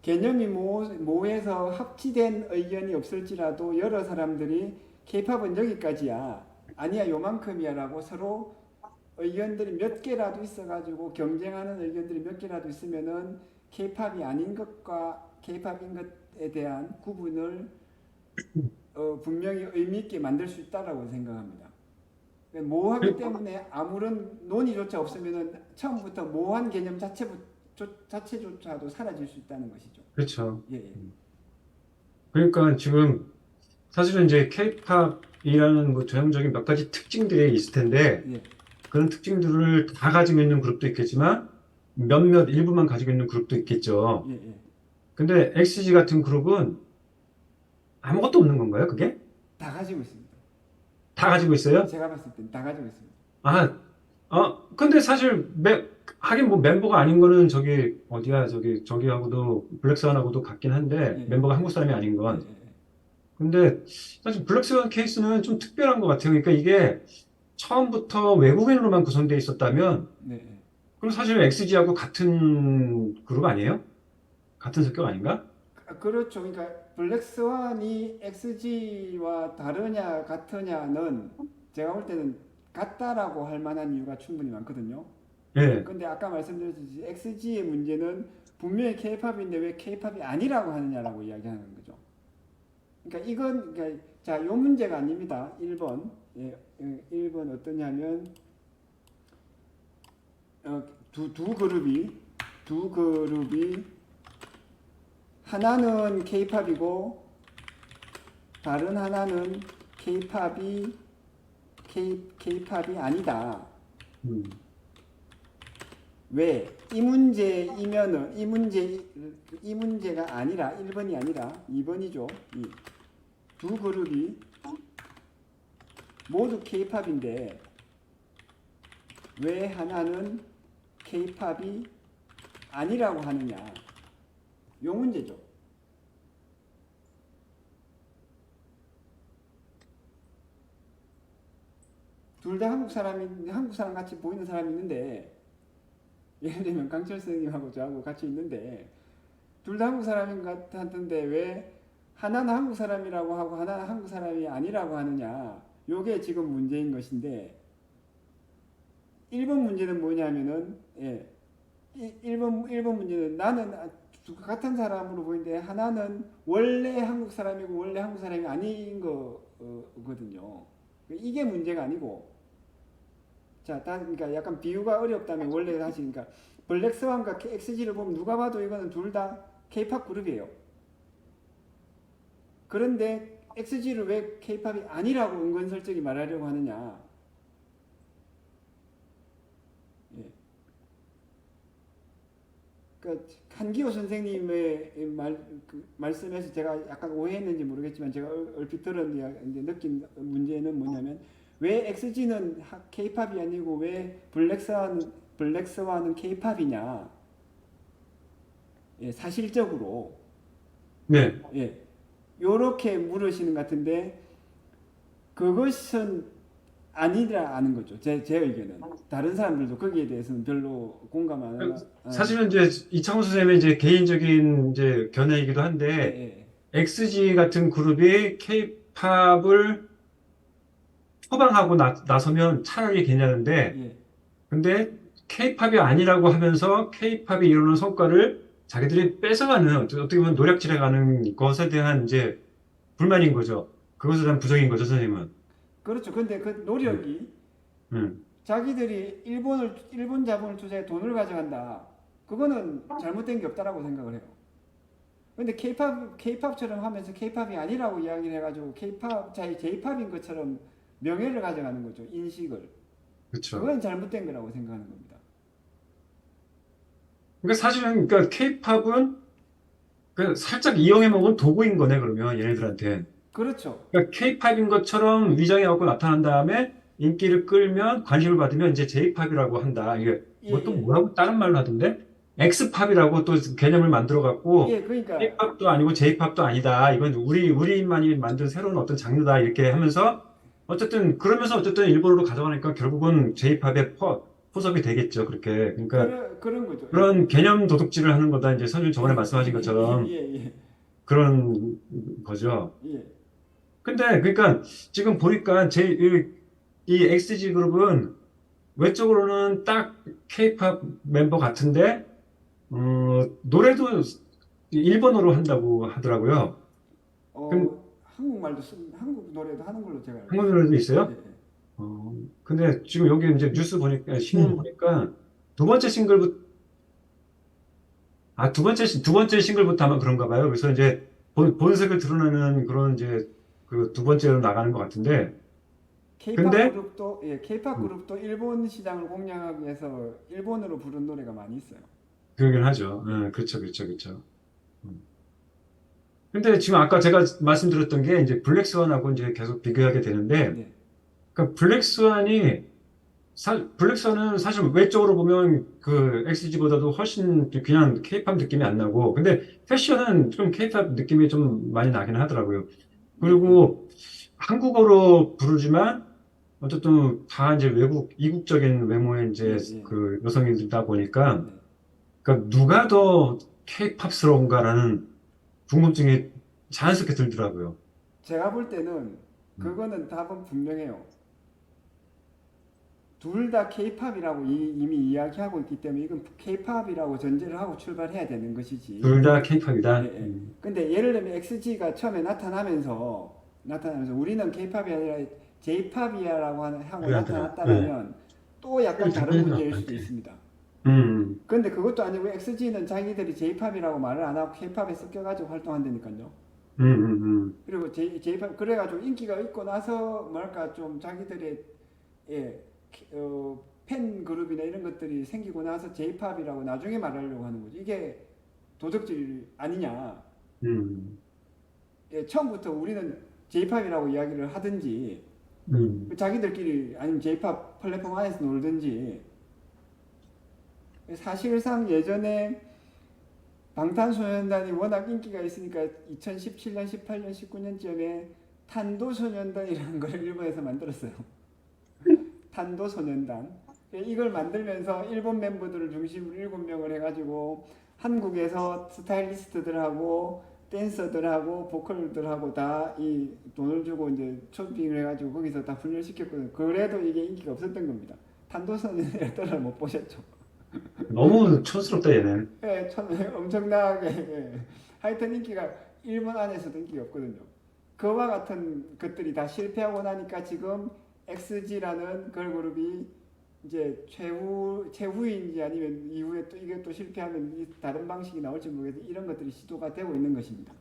S1: 개념이 모호해서 합치된 의견이 없을지라도 여러 사람들이 K-팝은 여기까지야, 아니야 요만큼이야라고 서로 의견들이 몇 개라도 있어가지고 경쟁하는 의견들이 몇 개라도 있으면은 K-팝이 아닌 것과 K-팝인 것에 대한 구분을 분명히 의미 있게 만들 수 있다라고 생각합니다. 모호하기 때문에 아무런 논의조차 없으면은 처음부터 모호한 개념 자체조차도 사라질 수 있다는 것이죠.
S2: 그렇죠.
S1: 예, 예.
S2: 그러니까 지금 사실은 이제 K-팝이라는 뭐 전형적인 몇 가지 특징들이 있을 텐데
S1: 예,
S2: 그런 특징들을 다 가지고 있는 그룹도 있겠지만 몇몇 일부만 가지고 있는 그룹도 있겠죠.
S1: 예, 예.
S2: 근데 XG 같은 그룹은 아무것도 없는 건가요, 그게?
S1: 다 가지고 있습니다.
S2: 다 가지고 있어요?
S1: 제가 봤을 땐 다 가지고 있습니다.
S2: 근데 사실 하긴 뭐 멤버가 아닌 거는 저기 어디야, 저기하고도 블랙스완하고도 같긴 한데
S1: 예, 예.
S2: 멤버가 한국 사람이 아닌
S1: 예,
S2: 건.
S1: 예,
S2: 근데 사실 블랙스완 케이스는 좀 특별한 것 같아요. 그러니까 이게 처음부터 외국인으로만 구성되어 있었다면
S1: 네, 예.
S2: 그럼 사실 XG하고 같은 그룹 아니에요? 같은 성격 아닌가?
S1: 그렇죠. 그러니까 블랙스완이 XG와 다르냐 같으냐는 제가 볼 때는 같다라고 할 만한 이유가 충분히 많거든요.
S2: 예.
S1: 근데 아까 말씀드렸듯이 XG의 문제는 분명히 K-팝인데 왜 K-팝이 아니라고 하느냐라고 이야기하는 거죠. 그러니까 자, 요 문제가 아닙니다. 1번. 예, 1번 어떠냐면 두 그룹이 하나는 K-팝이고 다른 하나는 K-팝이 아니다.
S2: 음.
S1: 왜? 이 문제가 아니라 1번이 아니라 2번이죠. 이 두 그룹이 모두 K-팝인데 왜 하나는 K-팝이 아니라고 하느냐? 요 문제죠. 둘 다 한국 사람 같이 보이는 사람이 있는데, 예를 들면 강철 선생님하고 저하고 같이 있는데 둘 다 한국 사람인 것 같은데 왜 하나는 한국 사람이라고 하고 하나는 한국 사람이 아니라고 하느냐. 요게 지금 문제인 것인데 일본 문제는 뭐냐면은 일본 문제는 나는 같은 사람으로 보이는데 하나는 원래 한국 사람이고 원래 한국 사람이 아닌 거거든요. 이게 문제가 아니고 자, 그러니까 약간 비유가 어렵다면 원래 다시 그러니까 블랙스완과 XG를 보면 누가 봐도 이거는 둘 다 K-팝 그룹이에요. 그런데 XG를 왜 K-팝이 아니라고 은근슬쩍이 말하려고 하느냐? 예. 그러니까 한기호 선생님의 말씀에서 제가 약간 오해했는지 모르겠지만 제가 얼핏 들었는데 이제 느낀 문제는 뭐냐면 왜 XG는 K-팝이 아니고 왜 블랙스완은 K-팝이냐? 예, 사실적으로
S2: 네.
S1: 예, 요렇게 물으시는 것 같은데 그것은 아니라는 거죠. 제 의견은. 다른 사람들도 거기에 대해서는 별로 공감 안 하나.
S2: 사실은 이제 이창호 선생님의 이제 개인적인 이제 견해이기도
S1: 예,
S2: 한데
S1: 예,
S2: XG 같은 그룹이 K-팝을 표방하고 나서면 차라리 괜찮은데
S1: 예.
S2: 근데 K-팝이 아니라고 하면서 K-팝이 이루는 성과를 자기들이 뺏어가는 어떻게 보면 노략질해가는 것에 대한 이제 불만인 거죠. 그것에 대한 부정인 거죠, 선생님은.
S1: 그렇죠. 근데 그 노력이
S2: 음.
S1: 자기들이 일본 자본을 투자해 돈을 가져간다. 그거는 잘못된 게 없다라고 생각을 해요. 근데 K-팝처럼 하면서 K-팝이 아니라고 이야기를 해가지고 J-팝인 것처럼 명예를 가져가는 거죠. 인식을.
S2: 그렇죠.
S1: 그건 잘못된 거라고 생각하는 겁니다.
S2: 그러니까 사실은 그러니까 K-팝은 그 살짝 이용해 먹은 도구인 거네 그러면 얘네들한테.
S1: 그렇죠.
S2: 그러니까 K-팝인 것처럼 위장해 갖고 나타난 다음에 인기를 끌면 관심을 받으면 이제 J-팝이라고 한다. 이게
S1: 예,
S2: 뭐 또
S1: 예.
S2: 뭐라고 다른 말로 하던데 X-팝이라고 또 개념을 만들어 갖고
S1: 예, 그러니까
S2: K-팝도 아니고 J-팝도 아니다. 이건 우리만이 만든 새로운 어떤 장르다. 이렇게 하면서 어쨌든 그러면서 어쨌든 일본으로 가져가니까 결국은 J-팝의 포섭이 되겠죠. 그렇게. 그러니까
S1: 그런 거죠. 예.
S2: 그런 개념 도둑질을 하는 거다. 이제 선생님 저번에 말씀하신
S1: 예,
S2: 것처럼
S1: 예,
S2: 그런 거죠.
S1: 예.
S2: 근데 그러니까 지금 보니까 이 XG 그룹은 외적으로는 딱 K-팝 멤버 같은데 노래도 일본어로 한다고 하더라고요. 그럼
S1: 한국 노래도 하는 걸로 제가 알고
S2: 한국
S1: 있어요.
S2: 노래도
S1: 예,
S2: 있어요?
S1: 예.
S2: 근데 지금 여기 이제 뉴스 보니까 신문 보니까 두 번째 싱글부터 두 번째 싱글부터 아마 그런가 봐요. 그래서 이제 본색을 드러내는 그런 이제 그 두 번째로 나가는 것 같은데 근데
S1: K-팝 그룹도 일본 시장을 공략하기 위해서 일본어로 부른 노래가 많이 있어요.
S2: 그러긴 하죠. 그렇죠, 그렇죠, 그렇죠. 음. 근데 지금 아까 제가 말씀드렸던 게 이제 블랙스완하고 이제 계속 비교하게 되는데,
S1: 네.
S2: 그러니까 블랙스완은 사실 외적으로 보면 그 XG보다도 훨씬 그냥 K-팝 느낌이 안 나고, 근데 패션은 좀 K-팝 느낌이 좀 많이 나긴 하더라고요.
S1: 예,
S2: 그리고 한국어로 부르지만 어쨌든 다 이제 이국적인 외모의 이제
S1: 예, 예.
S2: 그 여성이다 보니까,
S1: 네.
S2: 그러니까 누가 더 K-팝스러운가라는 궁금증이 자연스럽게 들더라고요.
S1: 제가 볼 때는 그거는 답은 분명해요. 둘 다 K-팝이라고 이미 이야기하고 있기 때문에 이건 K-팝이라고 전제를 하고 출발해야 되는 것이지.
S2: 둘 다 K-팝이다.
S1: 예, 예. 근데 예를 들면 XG가 처음에 나타나면서 우리는 K-팝이 아니라 J-팝이야라고 하고
S3: 그래,
S1: 나타났다면 또 약간 다른 문제일 수도 있습니다.
S2: 음,
S1: 근데 그것도 아니고 XG는 자기들이 J-팝이라고 말을 안 하고 K-팝에 섞여가지고 활동한다니까요. 그리고 J-팝 그래가지고 인기가 있고 나서 뭐랄까 좀 자기들의 팬 그룹이나 이런 것들이 생기고 나서 J-팝이라고 나중에 말하려고 하는 거죠. 이게 도적질 아니냐. 처음부터 우리는 J-팝이라고 이야기를 하든지 자기들끼리 아니면 J-팝 플랫폼 안에서 놀든지. 사실상 예전에 방탄소년단이 워낙 인기가 있으니까 2017년, 18년, 19년쯤에 탄도소년단이라는 걸 일본에서 만들었어요. 탄도소년단. 이걸 만들면서 일본 멤버들을 중심으로 7명을 해가지고 한국에서 스타일리스트들하고 댄서들하고 보컬들하고 다 이 돈을 주고 이제 쇼핑을 해가지고 거기서 다 훈련시켰거든요. 그래도 이게 인기가 없었던 겁니다. 탄도선을 못 보셨죠?
S2: 너무 촌스럽다 얘네.
S1: 예, 엄청나게 하여튼 인기가 일본 안에서도 인기가 없거든요. 그와 같은 것들이 다 실패하고 나니까 지금 XG라는 걸그룹이 이제 최후인지 아니면 이후에 또 이게 또 실패하면 다른 방식이 나올지 모르겠는데 이런 것들이 시도가 되고 있는 것입니다.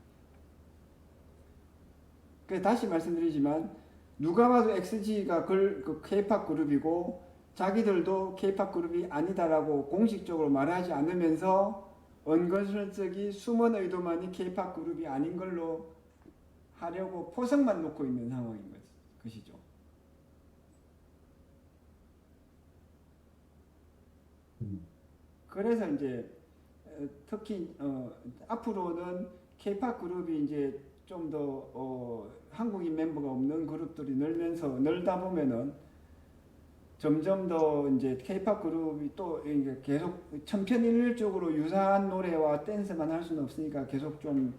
S1: 그래서 다시 말씀드리지만 누가 봐도 XG가 그 K-팝 그룹이고 자기들도 K-팝 그룹이 아니다라고 공식적으로 말하지 않으면서 은근슬쩍이 숨은 의도만이 K-팝 그룹이 아닌 걸로 하려고 포석만 놓고 있는 상황인 것이죠. 그래서 이제 특히 앞으로는 K-팝 그룹이 이제 좀 더 한국인 멤버가 없는 그룹들이 늘다 보면은 점점 더 이제 K-팝 그룹이 또 이게 계속 천편일률적으로 유사한 노래와 댄스만 할 수는 없으니까 계속 좀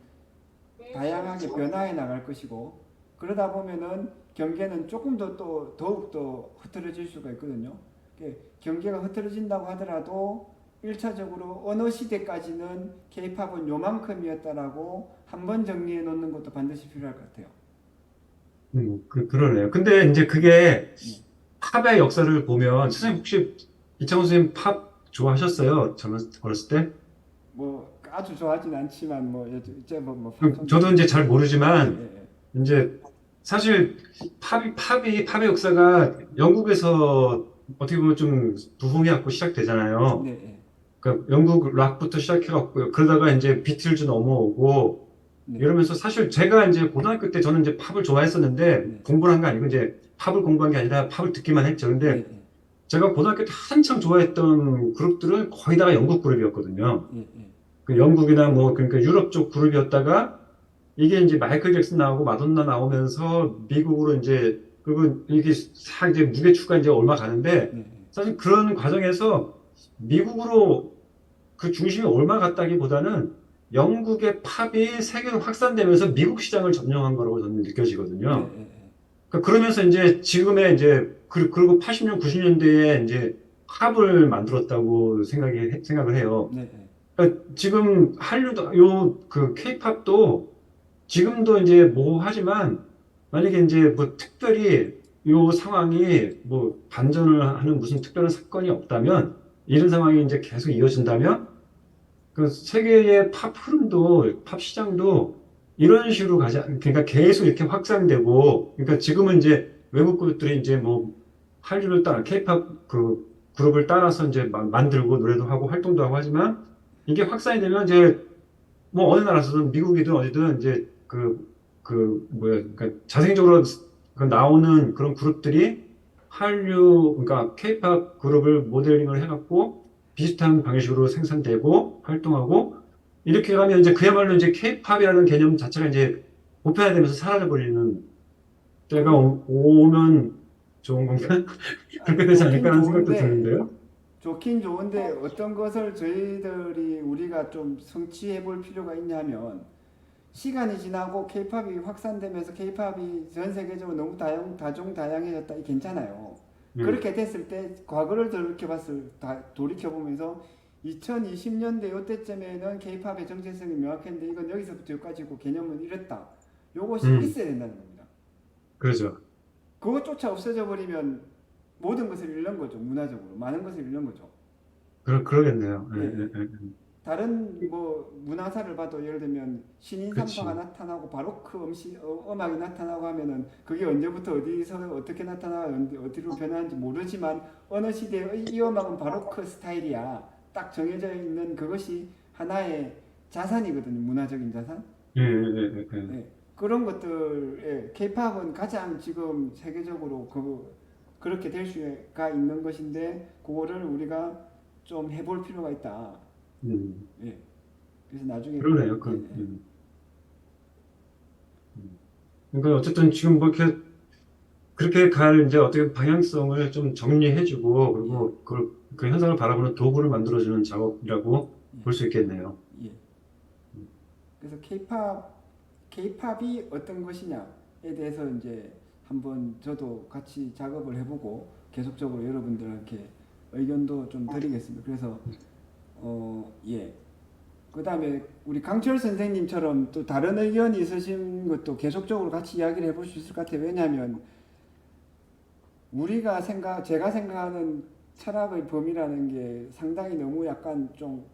S1: 다양하게 변화해 나갈 것이고 그러다 보면은 경계는 조금 더 또 더욱 더 흐트러질 수가 있거든요. 경계가 흐트러진다고 하더라도 1차적으로 어느 시대까지는 K-팝은 요만큼이었다라고 한번 정리해 놓는 것도 반드시 필요할 것 같아요.
S2: 그러네요. 근데 이제 그게 팝의 역사를 보면 선생님 혹시 이창호 선생님 팝 좋아하셨어요? 어렸을 때?
S1: 뭐 아주 좋아하진 않지만 뭐 이제 뭐
S2: 저도 이제 잘 모르지만
S1: 예.
S2: 이제 사실 팝의 역사가 영국에서 어떻게 보면 좀 부흥해갖고 시작되잖아요.
S1: 네, 예.
S2: 그러니까 영국 락부터 시작해갖고요. 그러다가 이제 비틀즈 넘어오고
S1: 네.
S2: 이러면서 사실 제가 이제 고등학교 때 저는 이제 팝을 좋아했었는데
S1: 네.
S2: 공부를 한 게 아니고 이제 팝을 공부한 게 아니라 팝을 듣기만 했죠. 근데
S1: 네, 예.
S2: 제가 고등학교 때 한창 좋아했던 그룹들은 거의 다 영국 그룹이었거든요.
S1: 예, 예.
S2: 그 영국이나 뭐 그러니까 유럽 쪽 그룹이었다가 이게 이제 마이클 잭슨 나오고 마돈나 나오면서 미국으로 이제 그리고 이게 싹 이제 무게추가 이제 얼마 가는데
S1: 네,
S2: 사실 그런 과정에서 미국으로 그 중심이 얼마 갔다기보다는 영국의 팝이 세계로 확산되면서 미국 시장을 점령한 거라고 저는 느껴지거든요.
S1: 예, 예.
S2: 그러니까 그러면서 이제 지금의 이제 그리고 80년, 90년대에 이제 팝을 만들었다고 생각을 해요.
S1: 네, 예.
S2: 그러니까 지금 한류도 그 K-팝도 지금도 이제 뭐 하지만 만약에 이제 뭐 특별히 요 상황이 뭐 반전을 하는 무슨 특별한 사건이 없다면 이런 상황이 이제 계속 이어진다면 그 세계의 팝 흐름도 팝 시장도 이런 식으로 그러니까 계속 이렇게 확산되고 그러니까 지금은 이제 외국 그룹들이 이제 뭐 한류를 따라 K-팝 그 그룹을 따라서 이제 만들고 노래도 하고 활동도 하고 하지만 이게 확산이 되면 이제 뭐 어느 나라에서든 미국이든 어디든 이제 그러니까 자생적으로 그 나오는 그런 그룹들이 그러니까 K-팝 그룹을 모델링을 해갖고 비슷한 방식으로 생산되고 활동하고 이렇게 가면 이제 그야말로 이제 K-팝이라는 개념 자체가 이제 보편화되면서 사라져버리는 때가 오면 좋은 건가? 그렇게 되지 않을까 하는 생각도 드는데요.
S1: 좋긴 좋은데 어떤 것을 우리가 좀 성취해 볼 필요가 있냐면 시간이 지나고 K-팝이 확산되면서 K-팝이 전 세계적으로 너무 다종다양해졌다. 이 괜찮아요. 그렇게 됐을 때 과거를 돌이켜보면서 2020년대 이때쯤에는 K-팝의 정체성이 명확했는데 이건 여기서부터 여기까지고 개념은 이랬다. 요것이 있어야 된다는 겁니다.
S2: 그렇죠.
S1: 그것조차 없어져 버리면 모든 것을 잃는 거죠. 문화적으로 많은 것을 잃는 거죠.
S2: 그러겠네요.
S1: 네.
S2: 예.
S1: 다른 뭐 문화사를 봐도 예를 들면 신인상파가
S2: 그치.
S1: 나타나고 바로크 음악이 나타나고 하면은 그게 언제부터 어디서 어떻게 나타나 어디로 변하는지 모르지만 어느 시대의 이 음악은 바로크 스타일이야. 딱 정해져 있는 그것이 하나의 자산이거든요. 문화적인 자산.
S2: 예.
S1: 네. 그런 것들에 K-팝은 가장 지금 세계적으로 그렇게 될 수가 있는 것인데 그거를 우리가 좀 해볼 필요가 있다. 예. 그래서 나중에
S2: 그러네요. 그러니까 어쨌든 지금 뭐 이렇게 그렇게 갈 이제 어떻게 방향성을 좀 정리해주고 그리고 그 현상을 바라보는 도구를 만들어주는 작업이라고 볼 수 있겠네요.
S1: 예. 그래서 K-팝이 어떤 것이냐에 대해서 이제 한번 저도 같이 작업을 해보고 계속적으로 여러분들한테 의견도 좀 드리겠습니다. 그래서 예. 그 다음에 우리 강철 선생님처럼 또 다른 의견이 있으신 것도 계속적으로 같이 이야기를 해볼 수 있을 것 같아요. 왜냐하면 제가 생각하는 철학의 범위라는 게 상당히 너무 약간 좀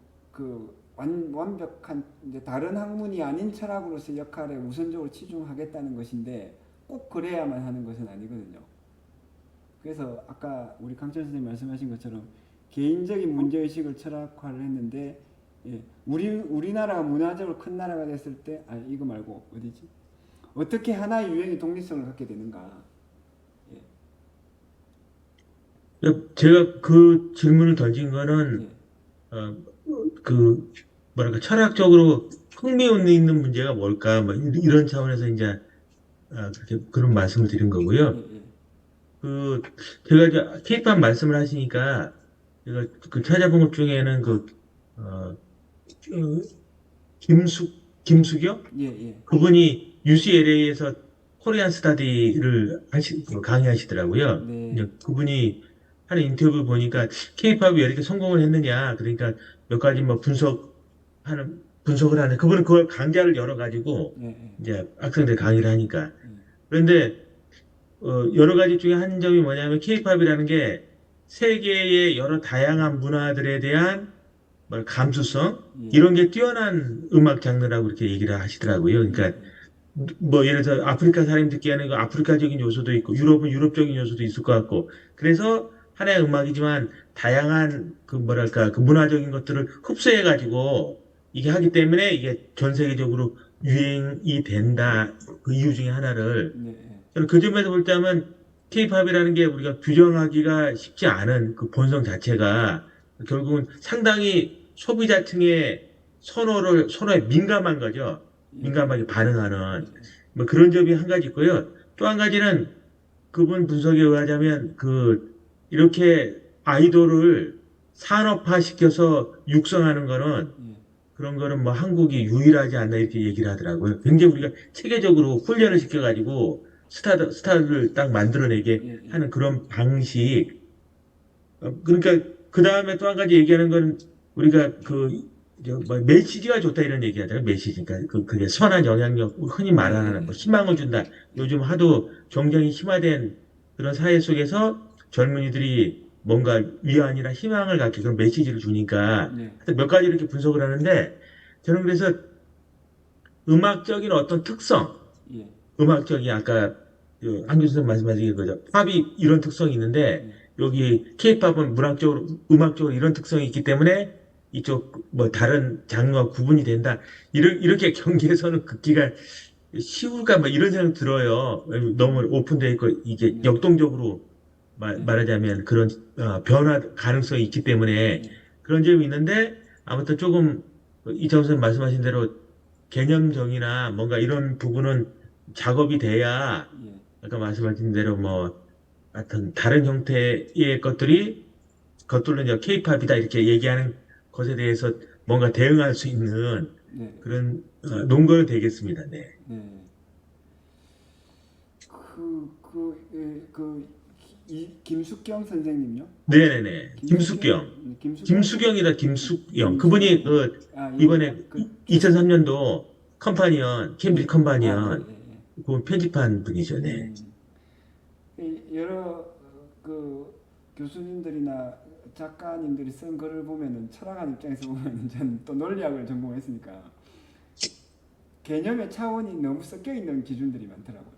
S1: 완벽한 이제 다른 학문이 아닌 철학으로서 역할에 우선적으로 치중하겠다는 것인데 꼭 그래야만 하는 것은 아니거든요. 그래서 아까 우리 강철 선생님 말씀하신 것처럼 개인적인 문제의식을 철학화를 했는데 예, 우리나라가 문화적으로 큰 나라가 됐을 때 이거 말고 어디지? 어떻게 하나의 유행이 독립성을 갖게 되는가? 예,
S3: 제가 그 질문을 던진 거는
S1: 예,
S3: 그 뭐랄까 철학적으로 흥미있는 문제가 뭘까 뭐 이런 차원에서 이제 그렇게 그런 말씀을 드린 거고요.
S1: 예,
S3: 그 제가 이제 K-팝 말씀을 하시니까 제가 그 찾아본 것 중에는 어, 그 김수경
S1: 예, 예,
S3: 그분이 UCLA에서 코리안 스타디를 강의하시더라고요.
S1: 네,
S3: 이제 그분이 하는 인터뷰 보니까 K-팝이 왜 이렇게 성공을 했느냐, 그러니까 몇 가지 뭐 분석을 하는 그분은 그걸 강좌를 열어가지고
S1: 예, 예,
S3: 이제 학생들 강의를 하니까
S1: 예,
S3: 그런데 여러 가지 중에 한 점이 뭐냐면 K-팝이라는 게 세계의 여러 다양한 문화들에 대한 감수성
S1: 예,
S3: 이런 게 뛰어난 음악 장르라고 그렇게 얘기를 하시더라고요. 그러니까 뭐 예를 들어 아프리카 사람이 듣기에는 그 아프리카적인 요소도 있고 유럽은 유럽적인 요소도 있을 것 같고 그래서 하나의 음악이지만 다양한 그 뭐랄까 그 문화적인 것들을 흡수해 가지고 이게 하기 때문에 이게 전 세계적으로 유행이 된다 그 이유 중에 하나를
S1: 예, 예,
S3: 저는 그 점에서 볼 때면 K-팝이라는 게 우리가 규정하기가 쉽지 않은 그 본성 자체가 결국은 상당히 소비자층의 선호에 민감한 거죠.
S1: 예,
S3: 민감하게
S1: 예,
S3: 반응하는 뭐 그런 점이 한 가지 있고요. 또 한 가지는 그분 분석에 의하자면 이렇게 아이돌을 산업화 시켜서 육성하는 거는
S1: 예,
S3: 그런 거는 뭐 한국이 유일하지 않나 이렇게 얘기를 하더라고요. 굉장히 우리가 체계적으로 훈련을 시켜가지고 스타를 딱 만들어내게
S1: 예, 예,
S3: 하는 그런 방식. 그러니까 그 다음에 또 한 가지 얘기하는 건 우리가 뭐 메시지가 좋다 이런 얘기 하잖아요. 메시지. 그러니까 그게 선한 영향력, 흔히
S1: 예,
S3: 말하는 뭐 희망을 준다. 요즘 하도 경쟁이 심화된 그런 사회 속에서 젊은이들이 뭔가 위안이나 희망을 갖게 그런 메시지를 주니까
S1: 예,
S3: 하여튼 몇 가지 이렇게 분석을 하는데 저는 그래서 음악적인 어떤 특성,
S1: 예,
S3: 음악적인 아까 한 교수님 말씀하신 거죠. 팝이 이런 특성이 있는데
S1: 예,
S3: 여기 K-팝은 문학적으로 음악적으로 이런 특성이 있기 때문에 이쪽 뭐 다른 장르와 구분이 된다. 이렇게 경계에서는 긋기가 쉬울까 뭐 이런 생각 들어요. 너무 오픈되어 있고 이게
S1: 네,
S3: 역동적으로
S1: 네,
S3: 말하자면 그런 변화 가능성이 있기 때문에
S1: 예,
S3: 그런 점이 있는데 아무튼 조금 이창호 선생님 말씀하신 대로 개념정의나 뭔가 이런 부분은 작업이 돼야
S1: 예,
S3: 아까 말씀하신 대로 뭐 하여튼 다른 형태의 것들은 이제 K-팝이다 이렇게 얘기하는 것에 대해서 뭔가 대응할 수 있는
S1: 네,
S3: 그런 논거는 되겠습니다. 네.
S1: 네. 김숙경 선생님요?
S3: 네네네.
S1: 김숙경, 김숙경,
S3: 김수경이다, 김숙영. 그분이
S1: 김숙경. 예,
S3: 이번에 2003년도 컴파니언, 케임브리지
S1: 예,
S3: 컴파니언,
S1: 예.
S3: 그 편집한 분이죠. 네.
S1: 여러 교수님들이나 작가님들이 쓴 글을 보면은 철학한 입장에서 보면은 저는 또 논리학을 전공했으니까 개념의 차원이 너무 섞여 있는 기준들이 많더라고요.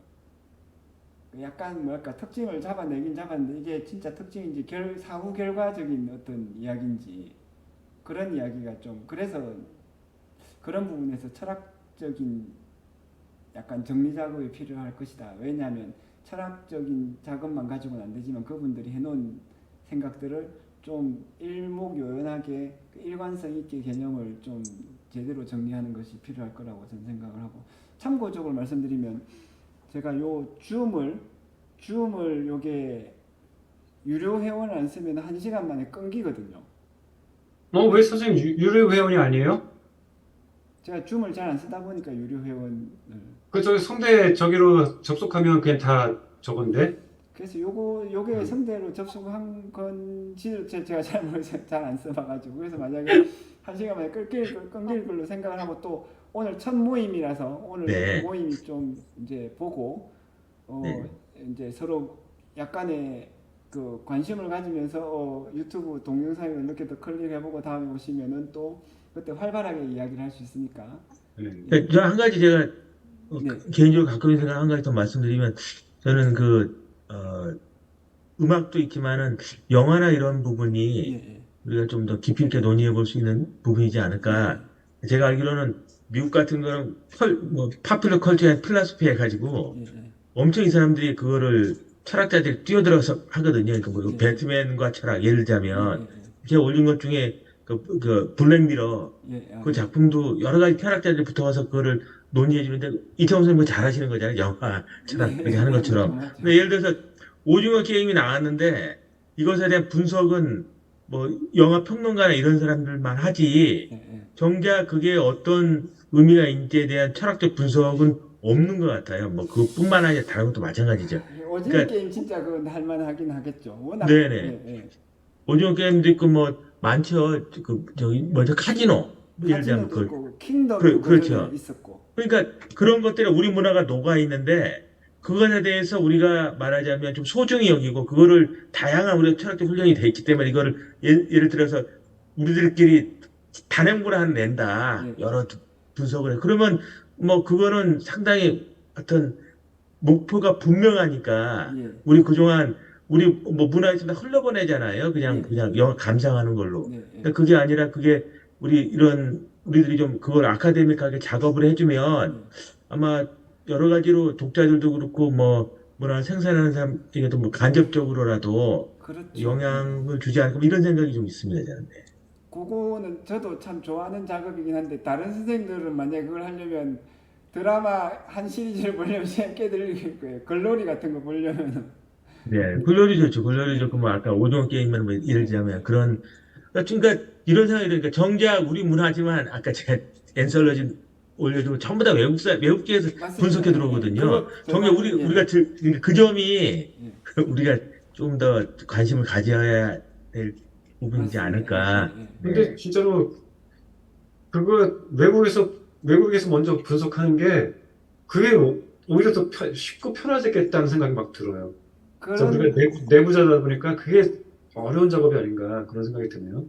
S1: 약간 뭐랄까 특징을 잡아내긴 잡았는데 이게 진짜 특징인지 사후 결과적인 어떤 이야기인지 그런 이야기가 좀 그래서 그런 부분에서 철학적인 약간 정리 작업이 필요할 것이다. 왜냐하면 철학적인 작업만 가지고는 안 되지만 그분들이 해놓은 생각들을 좀 일목요연하게 일관성 있게 개념을 좀 제대로 정리하는 것이 필요할 거라고 저는 생각을 하고 참고적으로 말씀드리면 제가 요 줌을 요게 유료 회원을 안 쓰면 1시간 만에 끊기거든요.
S2: 왜 선생님 유료 회원이 아니에요?
S1: 제가 줌을 잘 안 쓰다 보니까 유료 회원을.
S2: 그 저기 성대 저기로 접속하면 그냥 다 저건데.
S1: 그래서 요게 성대로 접속한 건지 제가 잘 모르겠어요. 잘 안 써봐가지고. 그래서 만약에 한 시간 만에 끊길 걸로 생각을 하고, 또 오늘 첫 모임이라서 오늘
S3: 네.
S1: 모임이 좀 이제 보고
S3: 네.
S1: 이제 서로 약간의 그 관심을 가지면서 유튜브 동영상을 이렇게 더 클릭해보고 다음에 오시면은 또 그때 활발하게 이야기를 할 수 있으니까.
S3: 그러니까 저 한 가지 제가
S1: 네.
S3: 개인적으로 갖고 있는 생각 한 가지 더 말씀드리면, 저는 음악도 있지만은 영화나 이런 부분이
S1: 예,
S3: 우리가 좀 더 깊이 있게 논의해 볼 수 있는 부분이지 않을까. 제가 알기로는 미국 같은 거는 파퓰러 컬처 필라소피 해가지고
S1: 예, 예.
S3: 엄청 이 사람들이 그거를 철학자들이 뛰어들어서 하거든요. 그러니까 뭐
S1: 예.
S3: 배트맨과 철학, 예를 들자면
S1: 예,
S3: 제가 올린 것 중에 그 블랙미러
S1: 예, 예.
S3: 그 작품도 여러 가지 철학자들이 붙어서 그거를 논의해 주는데, 이태원 선생님 그거 잘하시는 거잖아요. 영화 철학
S1: 예,
S3: 그렇게 하는 것처럼.
S1: 맞죠.
S3: 근데 예를 들어서 오징어 게임이 나왔는데 이것에 대한 분석은 뭐 영화 평론가나 이런 사람들만 하지,
S1: 예, 예.
S3: 정작 그게 어떤 의미가 있는지에 대한 철학적 분석은 없는 것 같아요. 뭐 그뿐만 아니라 다른 것도 마찬가지죠.
S1: 오징어
S3: 그러니까
S1: 게임 진짜 그건 할만하긴 하겠죠. 워낙.
S3: 네네.
S1: 예, 예.
S3: 오징어 게임도 있고 뭐 많죠. 저기 먼저 카지노, 예를 들자면
S1: 카지노도 있고 킹덤도
S3: 그렇죠.
S1: 그전에 있었고.
S3: 그러니까 그런 것들에 우리 문화가 녹아 있는데, 그것에 대해서 우리가 말하자면 좀 소중히 여기고, 그거를 다양한 우리가 철학적 훈련이 돼 있기 때문에 이거를 예를 들어서 우리들끼리 단행본을 하나 낸다.
S1: 예.
S3: 여러 분석을 해. 그러면 뭐 그거는 상당히 어떤 목표가 분명하니까,
S1: 예.
S3: 우리 그동안 우리 뭐 문화에서 다 흘려보내잖아요.
S1: 예.
S3: 그냥 영화 감상하는 걸로.
S1: 예, 예.
S3: 그러니까 그게 아니라 그게 우리들이 좀 그걸 아카데믹하게 작업을 해주면 아마 여러 가지로 독자들도 그렇고 뭐 문화 생산하는 사람에게도 뭐 간접적으로라도
S1: 그렇죠.
S3: 영향을 주지 않을까, 뭐 이런 생각이 좀 있습니다, 저는. 네.
S1: 그거는 저도 참 좋아하는 작업이긴 한데, 다른 선생님들은 만약에 그걸 하려면 드라마 한 시리즈를 보려면 시간 꽤 들릴 거예요. 글로리 같은 거 보려면.
S3: 네, 글로리 좋죠. 글로리 좋고, 뭐 아까 오징어 게임은 뭐 예를 들자면 그러니까 이런 생각이 드니까, 정작 우리 문화지만 아까 제가 앤솔러지 올려주고 전부 다 외국계에서
S1: 맞습니다.
S3: 분석해 들어오거든요.
S1: 그거
S3: 정작
S1: 정말, 예.
S3: 우리가 그러니까 그 점이
S1: 예.
S3: 우리가 좀 더 관심을 가져야 될 부분이지
S1: 맞습니다.
S3: 않을까.
S1: 예, 예, 예.
S2: 근데 진짜로 그거 외국에서 먼저 분석하는 게 그게 오히려 더 쉽고 편하겠다는 생각이 막 들어요. 그래서
S1: 그런
S2: 우리가 내부자다 보니까 그게 어려운 작업이 아닌가 그런 생각이 드네요.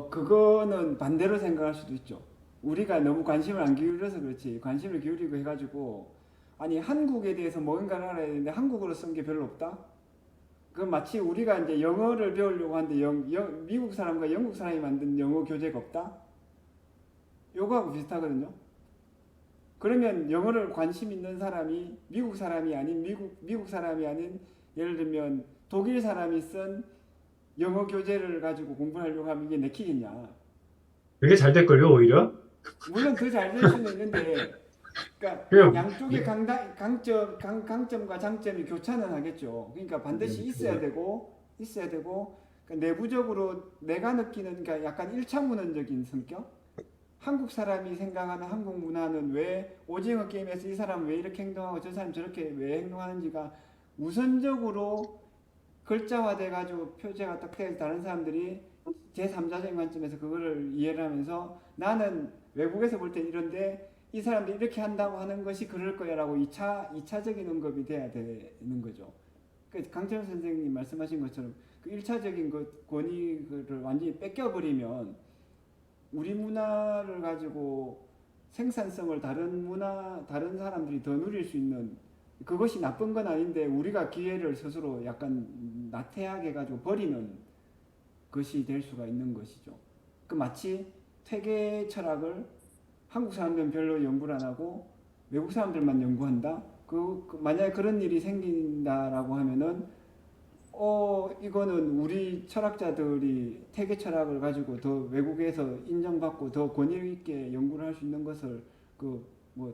S1: 그거는 반대로 생각할 수도 있죠. 우리가 너무 관심을 안 기울여서 그렇지, 관심을 기울이고 해가지고, 아니 한국에 대해서 뭔가를 알아야 되는데 한국어로 쓴 게 별로 없다? 그 마치 우리가 이제 영어를 배우려고 하는데 미국 사람과 영국 사람이 만든 영어 교재가 없다? 요거하고 비슷하거든요. 그러면 영어를 관심 있는 사람이 미국 사람이 아닌 미국 사람이 아닌, 예를 들면 독일 사람이 쓴 영어 교재를 가지고 공부하려고 하면 이게 내키겠냐?
S2: 그게 잘 될걸요 오히려.
S1: 물론 더 잘 될 수는 있는데, 그러니까
S2: 그냥
S1: 양쪽의 강점과 장점이 교차는 하겠죠. 그러니까 반드시 있어야 되고, 그러니까 내부적으로 내가 느끼는, 그러니까 약간 일차문헌적인 성격. 한국 사람이 생각하는 한국 문화는 왜 오징어 게임에서 이 사람은 왜 이렇게 행동하고 저 사람 저렇게 왜 행동하는지가 우선적으로 글자화돼 가지고 표제가 딱 돼서 다른 사람들이 제3자적인 관점에서 그거를 이해를 하면서, 나는 외국에서 볼 때 이런데 이 사람들이 이렇게 한다고 하는 것이 그럴 거야 라고 2차적인 언급이 돼야 되는 거죠. 강철 선생님 말씀하신 것처럼 그 1차적인 그 권위를 완전히 뺏겨버리면 우리 문화를 가지고 생산성을 다른 사람들이 더 누릴 수 있는, 그것이 나쁜 건 아닌데 우리가 기회를 스스로 약간 나태하게 가지고 버리는 것이 될 수가 있는 것이죠. 그 마치 퇴계 철학을 한국 사람들은 별로 연구를 안 하고 외국 사람들만 연구한다. 만약에 그런 일이 생긴다라고 하면은 이거는 우리 철학자들이 퇴계 철학을 가지고 더 외국에서 인정받고 더 권위 있게 연구를 할 수 있는 것을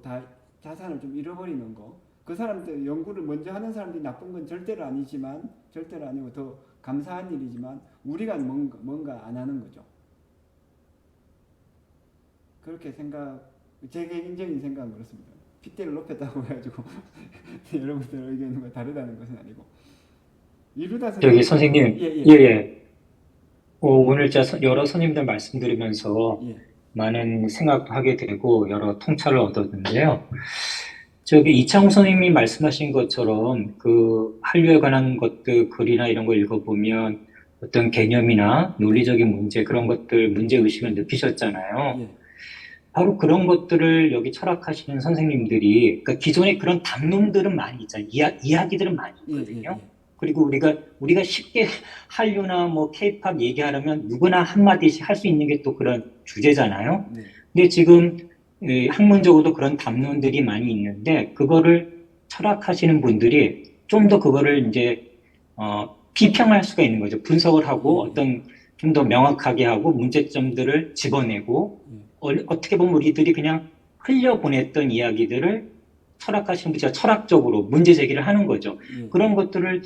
S1: 다 자산을 좀 잃어버리는 거. 그 사람들 연구를 먼저 하는 사람들이 나쁜 건 절대로 아니고 더 감사한 일이지만 우리가 뭔가 안 하는 거죠. 그렇게 생각을 제 개인적인 생각은 그렇습니다. 핏대를 높였다고 해가지고 여러분들 의견과 다르다는 것은 아니고. 이루다
S5: 저기
S1: 선생님.
S5: 선생님,
S1: 예,
S5: 예. 오늘 여러 선생님들 말씀 들으면서
S1: 예.
S5: 많은 생각도 하게 되고 여러 통찰을 얻었는데요. 저기 이창호 선생님이 말씀하신 것처럼 그 한류에 관한 것들 글이나 이런 거 읽어보면 어떤 개념이나 논리적인 문제 그런 것들 문제 의식을 느끼셨잖아요.
S1: 예.
S5: 바로 그런 것들을 여기 철학하시는 선생님들이 그러니까 기존에 그런 담론들은 많이 있잖아요. 이야기들은 많이
S1: 예, 예,
S5: 있거든요.
S1: 예.
S5: 그리고 우리가 쉽게 한류나 뭐 케이팝 얘기하려면 누구나 한마디씩 할 수 있는 게 또 그런 주제잖아요.
S1: 네.
S5: 근데 지금 학문적으로도 그런 담론들이 많이 있는데 그거를 철학하시는 분들이 좀 더 그거를 이제 비평할 수가 있는 거죠. 분석을 하고 어떤 좀 더 명확하게 하고 문제점들을 집어내고 어떻게 보면 우리들이 그냥 흘려보냈던 이야기들을 철학하시는 분이 철학적으로 문제 제기를 하는 거죠.
S1: 예.
S5: 그런 것들을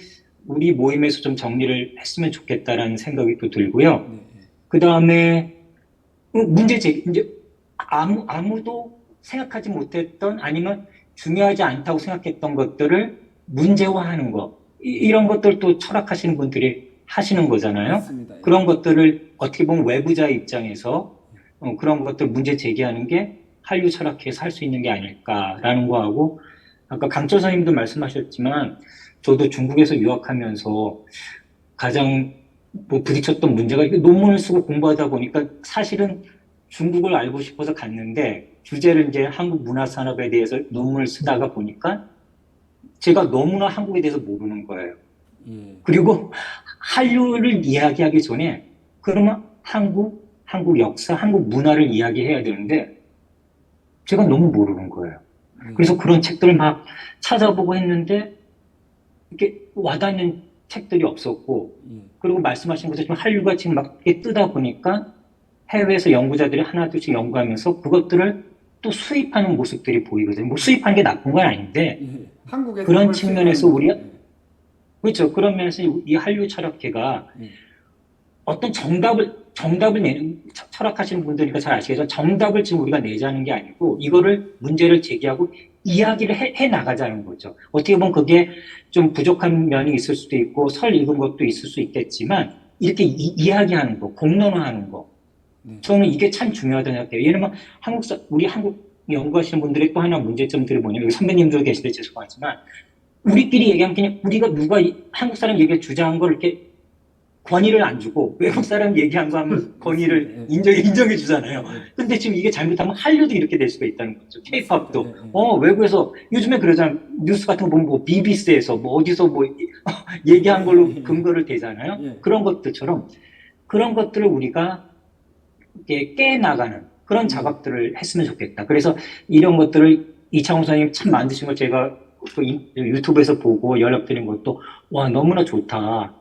S5: 우리 모임에서 좀 정리를 했으면 좋겠다라는 생각이 또 들고요.
S1: 네.
S5: 그 다음에 문제 제기, 이제 아무도 생각하지 못했던 아니면 중요하지 않다고 생각했던 것들을 문제화하는 거. 이런 것들도 철학하시는 분들이 하시는 거잖아요.
S1: 맞습니다. 예.
S5: 그런 것들을 어떻게 보면 외부자의 입장에서 그런 것들 문제 제기하는 게 한류 철학에서 할 수 있는 게 아닐까라는 거하고 아까 강철 선생님도 말씀하셨지만 저도 중국에서 유학하면서 가장 뭐 부딪혔던 문제가 이게 논문을 쓰고 공부하다 보니까 사실은 중국을 알고 싶어서 갔는데 주제를 이제 한국 문화 산업에 대해서 논문을 쓰다가 보니까 제가 너무나 한국에 대해서 모르는 거예요.
S1: 예.
S5: 그리고 한류를 이야기하기 전에 그러면 한국 역사, 한국 문화를 이야기해야 되는데 제가 너무 모르는 거예요. 그래서 그런 책들을 막 찾아보고 했는데 이렇게 와닿는 책들이 없었고 그리고 말씀하신 것처럼 한류가 지금 막 이렇게 뜨다 보니까 해외에서 연구자들이 하나둘씩 연구하면서 그것들을 또 수입하는 모습들이 보이거든요. 뭐 수입하는 게 나쁜 건 아닌데
S1: 예. 한국에서
S5: 그런
S1: 그걸
S5: 측면에서
S1: 수입하는
S5: 우리가
S1: 거죠.
S5: 그렇죠. 그런 면에서 이 한류 철학회가
S1: 예.
S5: 어떤 정답을 내는 철학하시는 분들이니까 잘 아시겠지만 정답을 지금 우리가 내자는 게 아니고 이거를 문제를 제기하고 이야기를 해 나가자는 거죠. 어떻게 보면 그게 좀 부족한 면이 있을 수도 있고 설 읽은 것도 있을 수 있겠지만 이렇게 이야기하는 거, 공론화하는 거.
S1: 네.
S5: 저는 이게 참 중요하다고 생각해요. 예를 들면 우리 한국 연구하시는 분들의 또 하나 문제점들이 뭐냐면 선배님들 계시는데 죄송하지만 우리끼리 얘기하면 그냥 우리가 누가 한국 사람 얘기 주장한 걸 이렇게 권위를 안 주고 외국 사람 얘기한 거 하면 권위를 인정해 주잖아요. 근데 지금 이게 잘못하면 한류도 이렇게 될 수가 있다는 거죠. 케이팝도. 외국에서 요즘에 그러잖아요. 뉴스 같은 거 보면 뭐 BBC에서 뭐 어디서 뭐 얘기한 걸로 근거를 대잖아요. 그런 것들처럼 그런 것들을 우리가 깨나가는 그런 작업들을 했으면 좋겠다. 그래서 이런 것들을 이창호 선생님 참 만드신 걸 제가 또 유튜브에서 보고 연락드린 것도 와 너무나 좋다.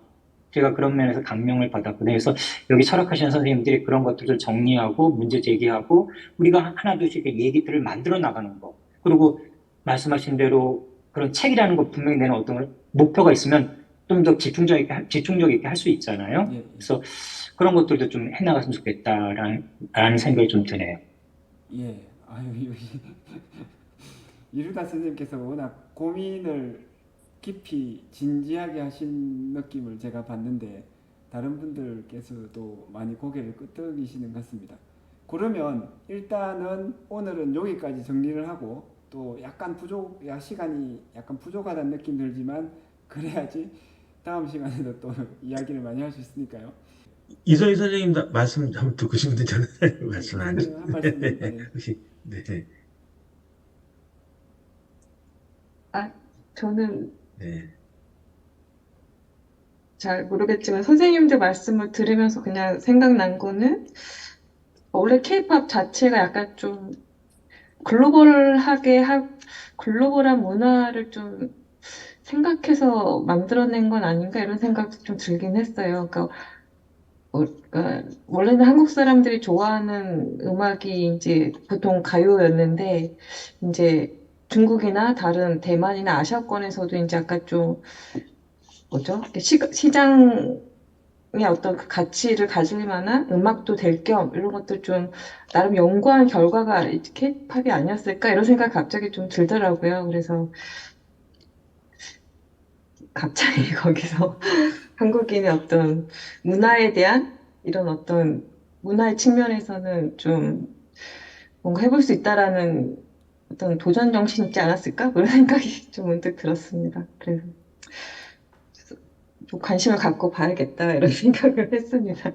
S5: 제가 그런 면에서 감명을 받았거든요. 그래서 여기 철학하시는 선생님들이 그런 것들을 정리하고 문제 제기하고 우리가 하나둘씩 얘기들을 만들어 나가는 거. 그리고 말씀하신 대로 그런 책이라는 거 분명히 내는 어떤 목표가 있으면 좀 더 집중적 있게 할 수 있잖아요. 그래서 그런 것들도 좀 해나갔으면 좋겠다라는 생각이 좀 드네요.
S1: 예. 아유, 이루다 선생님께서 워낙 고민을 깊이 진지하게 하신 느낌을 제가 봤는데 다른 분들께서도 많이 고개를 끄덕이시는 것 같습니다. 그러면 일단은 오늘은 여기까지 정리를 하고 또 약간 시간이 약간 부족하다는 느낌 들지만 그래야지 다음 시간에도 또 이야기를 많이 할 수 있으니까요.
S3: 이소희 선생님 말씀 한번 듣고 싶은데 저는 말씀 안 해요.
S1: 한 말씀.
S3: 네.
S4: 저는
S3: 네.
S4: 잘 모르겠지만 선생님들 말씀을 들으면서 그냥 생각난 거는 원래 케이팝 자체가 약간 좀 글로벌한 문화를 좀 생각해서 만들어낸 건 아닌가 이런 생각도 좀 들긴 했어요. 그러니까 원래는 한국 사람들이 좋아하는 음악이 이제 보통 가요였는데 이제 중국이나 다른 대만이나 아시아권에서도 이제 약간 좀 뭐죠? 시장에 어떤 그 가치를 가질 만한 음악도 될 겸 이런 것들 좀 나름 연구한 결과가 케이팝이 아니었을까 이런 생각이 갑자기 좀 들더라고요. 그래서 갑자기 거기서 한국인의 어떤 문화에 대한 이런 어떤 문화의 측면에서는 좀 뭔가 해볼 수 있다라는 어떤 도전 정신이 있지 않았을까? 그런 생각이 좀 문득 들었습니다. 그래서 좀 관심을 갖고 봐야겠다 이런 생각을 했습니다.